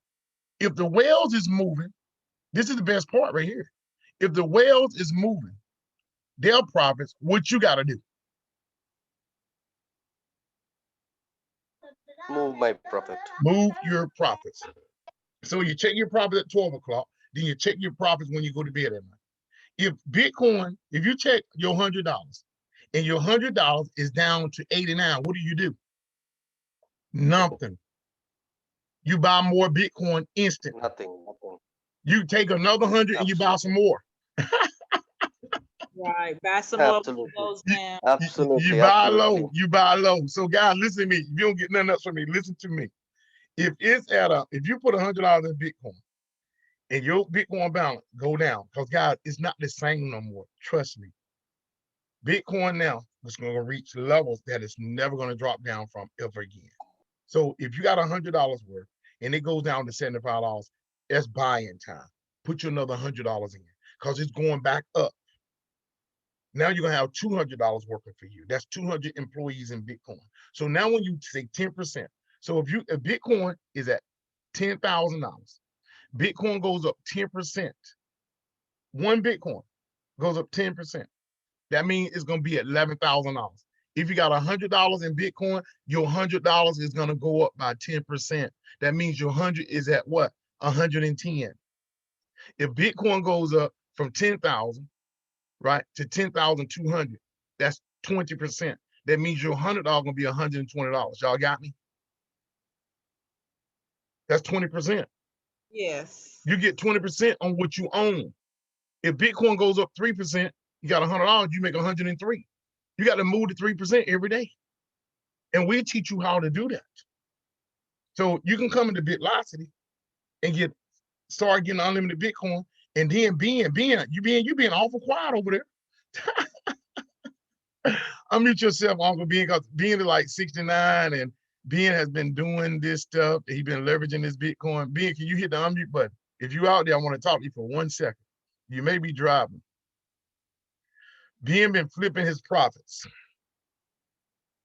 if the whales is moving, this is the best part right here. If the whales is moving their profits, what you got to do? Move my profit. Move your profits. So you check your profits at 12 o'clock, then you check your profits when you go to bed at night. If Bitcoin, if you check your $100 and your $100 is down to 89, what do? Nothing. You buy more Bitcoin instantly. Nothing. You take another 100 and you buy some more. Right. Buy some more. Absolutely. You buy low. You buy low. So guys, listen to me. If you don't get nothing else from me, listen to me. If it's if you put $100 in Bitcoin and your Bitcoin balance go down, because guys, it's not the same no more. Trust me. Bitcoin now is going to reach levels that it's never going to drop down from ever again. So if you got $100 worth and it goes down to $75, that's buying time. Put you another $100 in because it's going back up. Now you're going to have $200 working for you. That's 200 employees in Bitcoin. So now when you say 10%, so if Bitcoin is at $10,000, Bitcoin goes up 10%. One Bitcoin goes up 10%. That means it's going to be at $11,000. If you got $100 in Bitcoin, your $100 is going to go up by 10%. That means your 100 is at what? 110. If Bitcoin goes up from 10,000, right, to 10,200, that's 20%. That means your $100 going to be $120. Y'all got me? That's 20%. Yes. You get 20% on what you own. If Bitcoin goes up 3%, you got $100, you make 103. You got to move to 3% every day. And we teach you how to do that. So you can come into Bitlocity and start getting unlimited Bitcoin. And then you being awful quiet over there. Unmute yourself, Uncle Ben, because Ben is like 69 and Ben has been doing this stuff. He's been leveraging this Bitcoin. Ben, can you hit the unmute button? If you out there, I want to talk to you for 1 second. You may be driving. Ben been flipping his profits.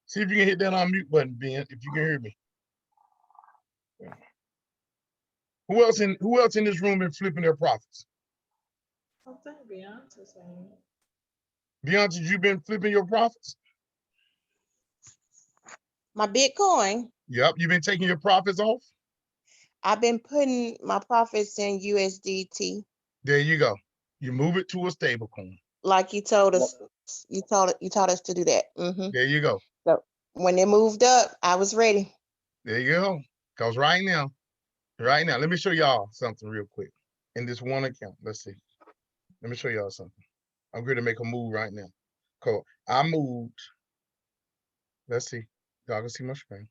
See if you can hit that unmute button, Ben, if you can hear me. Who else in this room been flipping their profits? I think Beyonce's saying it. Beyonce, you been flipping your profits? My Bitcoin. Yep, you've been taking your profits off? I've been putting my profits in USDT. There you go. You move it to a stable coin. Like you told us, you taught us to do that. There you go. So when it moved up, I was ready. There you go. Because right now, let me show y'all something real quick. In this one account, let's see. Let me show y'all something. I'm going to make a move right now. Cool. I moved. Let's see. Y'all can see my screen.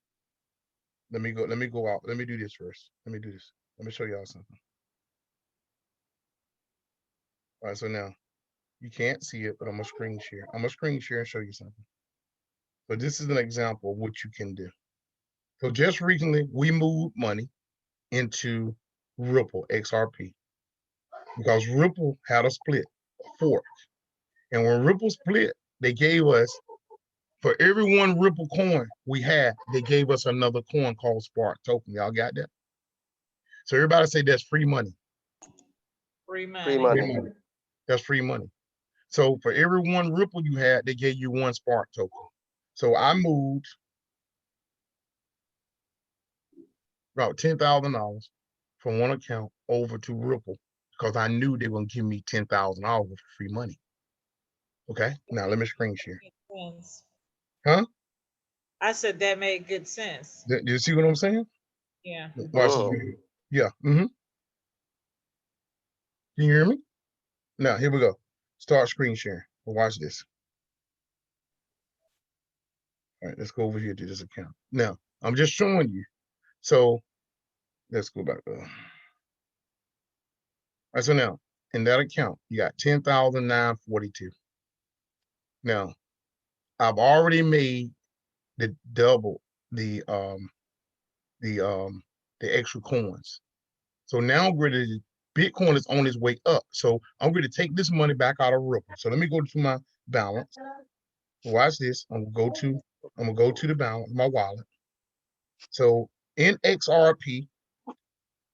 Let me go out. Let me do this first. Let me do this. Let me show y'all something. All right, so now you can't see it, but I'm gonna screen share. I'm gonna screen share and show you something. So this is an example of what you can do. So just recently we moved money into Ripple XRP because Ripple had a split, a fork. And when Ripple split, they gave us, for every one Ripple coin we had, they gave us another coin called Spark token. Y'all got that? So everybody say that's free money. Free money. Free money. Free money. That's free money. So for every one Ripple you had, they gave you one Spark token. So I moved about $10,000 from one account over to Ripple because I knew they were gonna give me $10,000 for free money. Okay, now let me screen share. Huh? I said that made good sense. Do you see what I'm saying? Yeah. Watch this video. Yeah. Can you hear me? Now here we go. Start screen sharing. Watch this. All right, let's go over here to this account. Now I'm just showing you. So let's go back. All right, so now in that account, you got 10,942. Now I've already made the double the extra coins. So now Bitcoin is on its way up. So I'm going to take this money back out of Ripple. So let me go to my balance. Watch this. I'm gonna go to the balance, my wallet. So in XRP,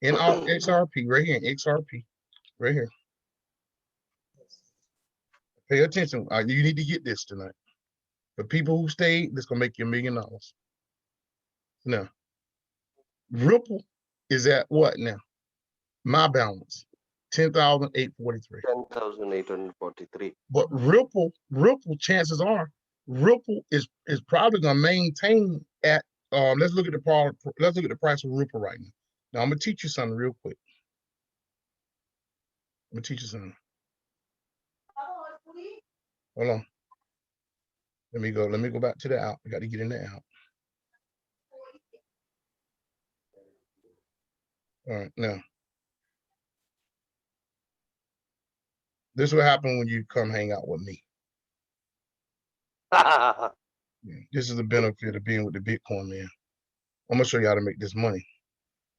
in our XRP, right here in XRP, right here. Pay attention. You need to get this tonight. For people who stayed, this gonna make you $1 million. Now, Ripple is at what now? My balance, 10,843. 10,843. But Ripple, chances are, Ripple is probably gonna maintain at. Let's look at the price of Ripple right now. Now I'm gonna teach you something real quick. I'm gonna teach you something. Hold on. Let me go back to the app. I got to get in the app. All right, now. This will happen when you come hang out with me. This is the benefit of being with the Bitcoin man. I'm gonna show you how to make this money.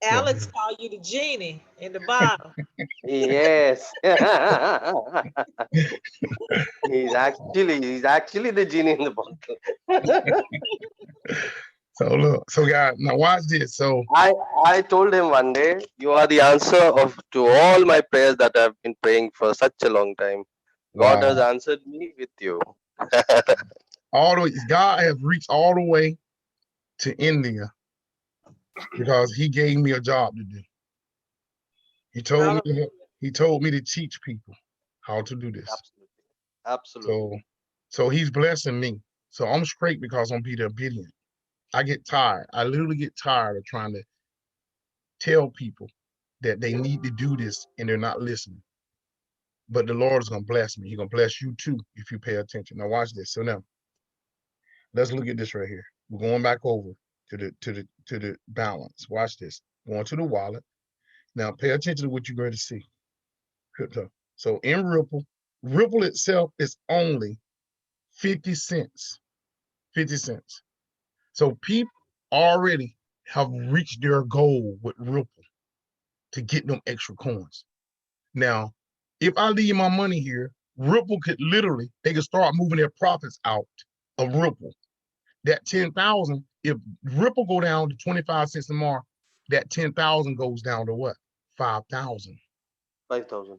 Alex called you the genie in the bottle. Yes. he's actually the genie in the bottle. So look, so guys, now watch this. So I told him one day, you are the answer to all my prayers that I've been praying for such a long time. God has answered me with you. God has reached all the way to India because he gave me a job to do. He told me to teach people how to do this. Absolutely. So he's blessing me. So I'm straight because I'm being obedient. I get tired. I literally get tired of trying to tell people that they need to do this and they're not listening. But the Lord is gonna bless me. He's gonna bless you too if you pay attention. Now watch this. So now let's look at this right here. We're going back over to the balance. Watch this. Going to the wallet. Now pay attention to what you're going to see. Crypto. So in Ripple itself is only 50 cents. 50 cents. So people already have reached their goal with Ripple to get them extra coins. Now, if I leave my money here, Ripple could they could start moving their profits out of Ripple. That 10,000, if Ripple go down to 25 cents tomorrow, that 10,000 goes down to what? 5,000. 5,000.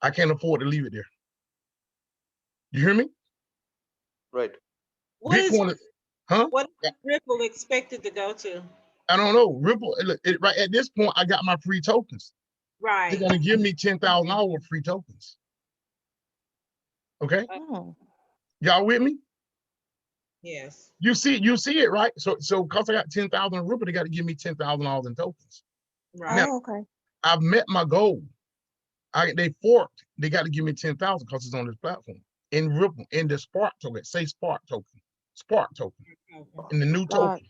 I can't afford to leave it there. You hear me? Right. What is Huh? What is Ripple expected to go to? I don't know. Ripple, right at this point, I got my free tokens. Right. They're gonna give me $10,000 worth of free tokens. Okay. Y'all with me? Yes. You see it, right? So because I got 10,000 in Ripple, they got to give me $10,000 in tokens. Right. Now, okay. I've met my goal. They forked. They got to give me 10,000 because it's on this platform. In Ripple, in the Spark token, say Spark token, in the new token.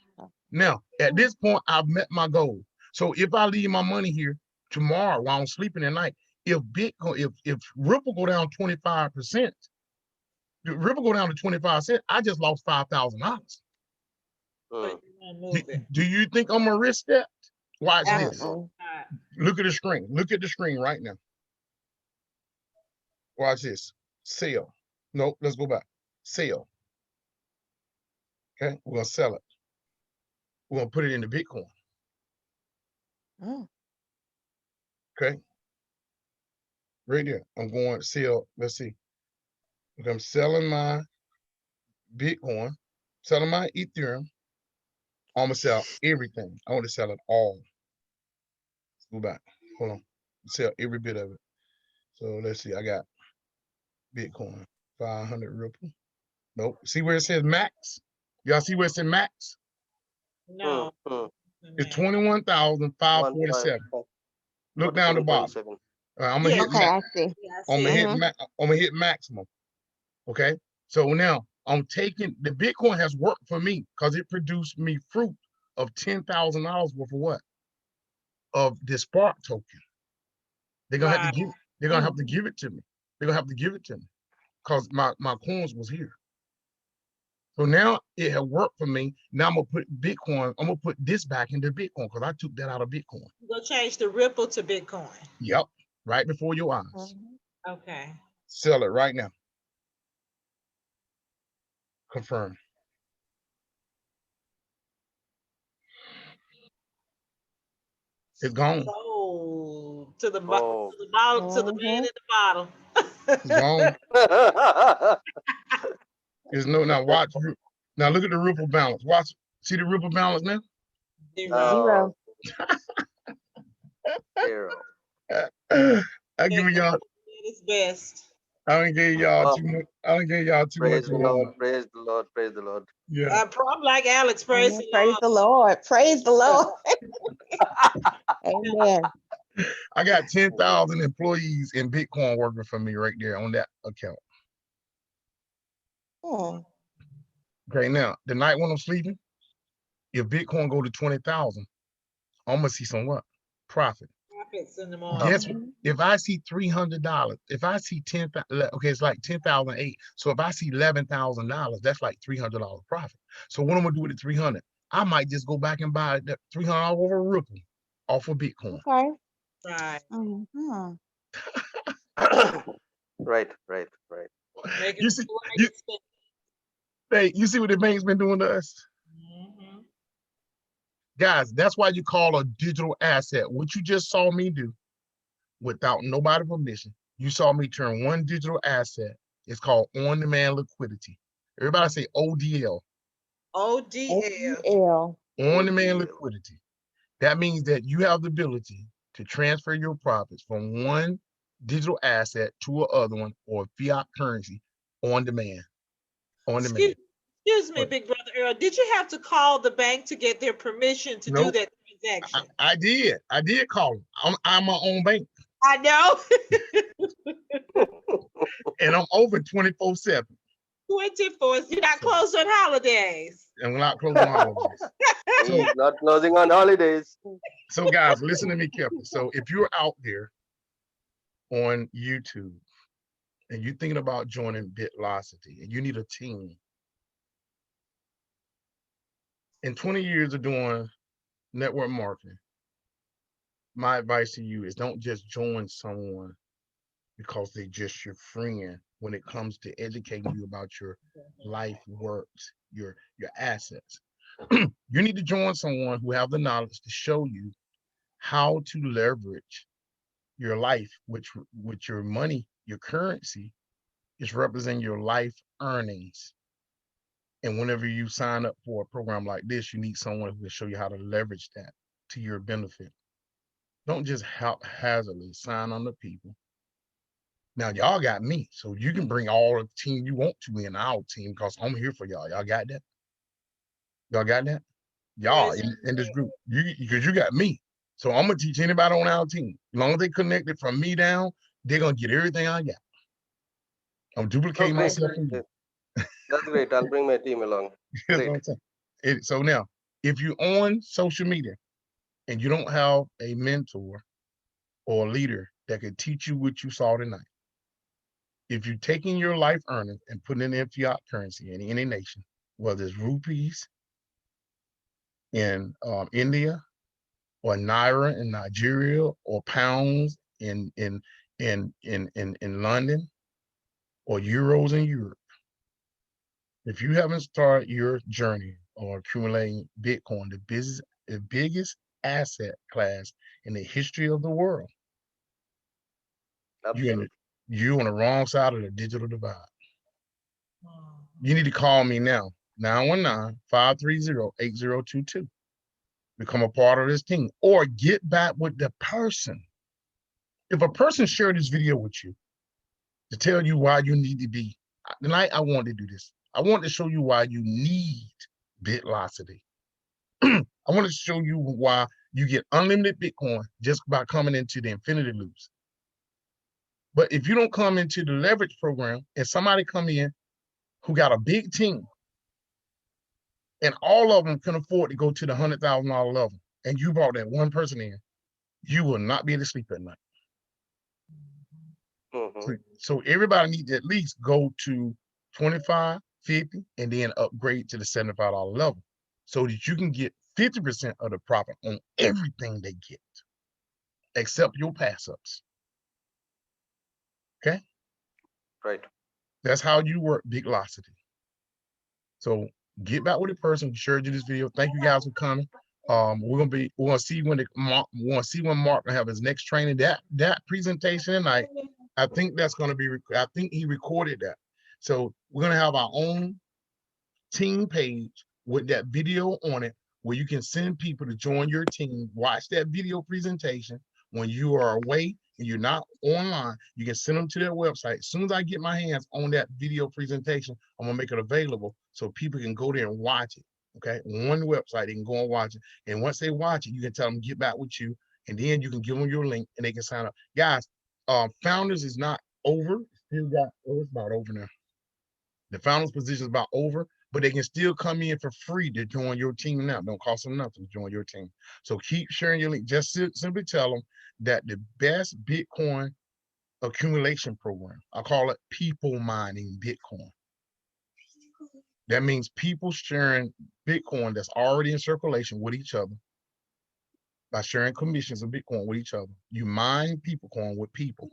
Now, at this point, I've met my goal. So if I leave my money here tomorrow while I'm sleeping at night, if Bitcoin, if Ripple go down 25%, Ripple go down to 25 cents, I just lost $5,000. Do you think I'm gonna risk that? Watch this. Look at the screen. Look at the screen right now. Watch this. Sell. No, let's go back. Sell. Okay, we're gonna sell it. We're gonna put it into Bitcoin. Okay. Right there. I'm going to sell. Let's see. Okay, I'm selling my Bitcoin, selling my Ethereum. I'm gonna sell everything. I want to sell it all. Let's go back. Hold on. Sell every bit of it. So let's see. I got Bitcoin, 500 Ripple. Nope. See where it says max? Y'all see where it says max? No. It's 21,547. Look down the bottom. I'm gonna hit max. I'm gonna hit maximum. Okay. So now I'm taking the Bitcoin has worked for me because it produced me fruit of $10,000 worth of what? Of this Spark token. They're gonna have to give. They're gonna have to give it to me. They're gonna have to give it to me because my coins was here. So now it had worked for me. Now I'm gonna put Bitcoin. I'm gonna put this back into Bitcoin because I took that out of Bitcoin. Go change the Ripple to Bitcoin. Yep, right before your eyes. Okay. Sell it right now. Confirm. It's gone. Oh, to the bottom, to the man in the bottom. It's gone. There's no now. Watch. Now look at the Ripple balance. Watch. See the Ripple balance now? Zero. Zero. I give y'all. It's best. I done gave y'all too much. I done gave y'all too much. Praise the Lord. Praise the Lord. Praise the Lord. Yeah. I'm like Alex. Praise the Praise the Lord. Praise the Lord. Amen. I got 10,000 employees in Bitcoin working for me right there on that account. Okay, now the night when I'm sleeping, if Bitcoin go to 20,000, I'm gonna see some what? Profit. Profits in the morning. Guess what? If I see $300, if I see 10,000, okay, it's like 10,008. So if I see $11,000, that's like $300 profit. So what I'm gonna do with the 300? I might just go back and buy that $300 over Ripple off of Bitcoin. Okay. Right. Right. You see, you see what the bank's been doing to us? Guys, that's why you call a digital asset. What you just saw me do without nobody permission. You saw me turn one digital asset. It's called on-demand liquidity. Everybody say ODL. ODL. On-demand liquidity. That means that you have the ability to transfer your profits from one digital asset to another one or fiat currency on demand. Excuse me, Big Brother Earl. Did you have to call the bank to get their permission to do that transaction? I did. I did call them. I'm my own bank. I know. And I'm open 24/7. 24. You're not closed on holidays. And we're not closed on holidays. He's not closing on holidays. So guys, listen to me carefully. So if you're out there on YouTube and you're thinking about joining Bitlocity and you need a team, in 20 years of doing network marketing, my advice to you is don't just join someone because they're just your friend when it comes to educating you about your life works, your assets. You need to join someone who have the knowledge to show you how to leverage your life, which with your money, your currency is representing your life earnings. And whenever you sign up for a program like this, you need someone who can show you how to leverage that to your benefit. Don't just haphazardly sign on the people. Now, y'all got me, so you can bring all the team you want to in our team because I'm here for y'all. Y'all got that? Y'all got that? Y'all in this group, because you got me. So I'm gonna teach anybody on our team. As long as they connected from me down, they're gonna get everything I got. I'm duplicating myself. That's great. I'll bring my team along. Great. So now, if you're on social media and you don't have a mentor or a leader that can teach you what you saw tonight, if you're taking your life earnings and putting it in fiat currency in any nation, whether it's rupees in India, or naira in Nigeria, or pounds in London, or euros in Europe, if you haven't started your journey or accumulating Bitcoin, the biggest asset class in the history of the world, you're on the wrong side of the digital divide. You need to call me now, 919-530-8022. Become a part of this team, or get back with the person. If a person shared this video with you to tell you why you need to be, tonight I wanted to do this. I want to show you why you need Bitlocity. I want to show you why you get unlimited Bitcoin just by coming into the Infinity Loops. But if you don't come into the leverage program and somebody come in who got a big team and all of them can afford to go to the $100,000 level, and you brought that one person in, you will not be able to sleep at night. So everybody needs to at least go to 25, 50, and then upgrade to the $75 level so that you can get 50% of the profit on everything they get, except your pass-ups. Okay? Right. That's how you work Bitlocity. So get back with the person who shared you this video. Thank you guys for coming. We're gonna see when Mark will have his next training. That presentation tonight, I think that's gonna be. I think he recorded that. So we're gonna have our own team page with that video on it, where you can send people to join your team. Watch that video presentation when you are away and you're not online. You can send them to their website. As soon as I get my hands on that video presentation, I'm gonna make it available so people can go there and watch it. Okay, on the website, they can go and watch it. And once they watch it, you can tell them get back with you, and then you can give them your link and they can sign up. Guys, founders is not over. Still got, it's about over now. The founders position is about over, but they can still come in for free to join your team now. Don't cost them nothing to join your team. So keep sharing your link. Just simply tell them that the best Bitcoin accumulation program, I call it people mining Bitcoin. That means people sharing Bitcoin that's already in circulation with each other by sharing commissions of Bitcoin with each other. You mine Bitcoin with people.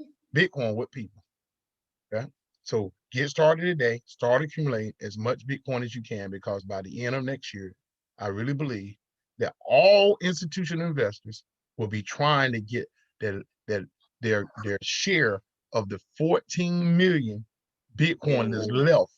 Okay? So get started today, start accumulating as much Bitcoin as you can, because by the end of next year, I really believe that all institutional investors will be trying to get their share of the 14 million Bitcoin that's left.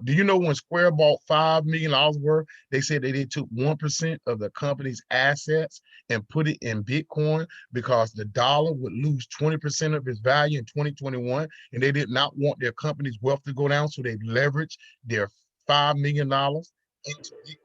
Do you know when Square bought $5 million worth, they said that they took 1% of the company's assets and put it in Bitcoin because the dollar would lose 20% of its value in 2021, and they did not want their company's wealth to go down, so they leveraged their $5 million into Bitcoin.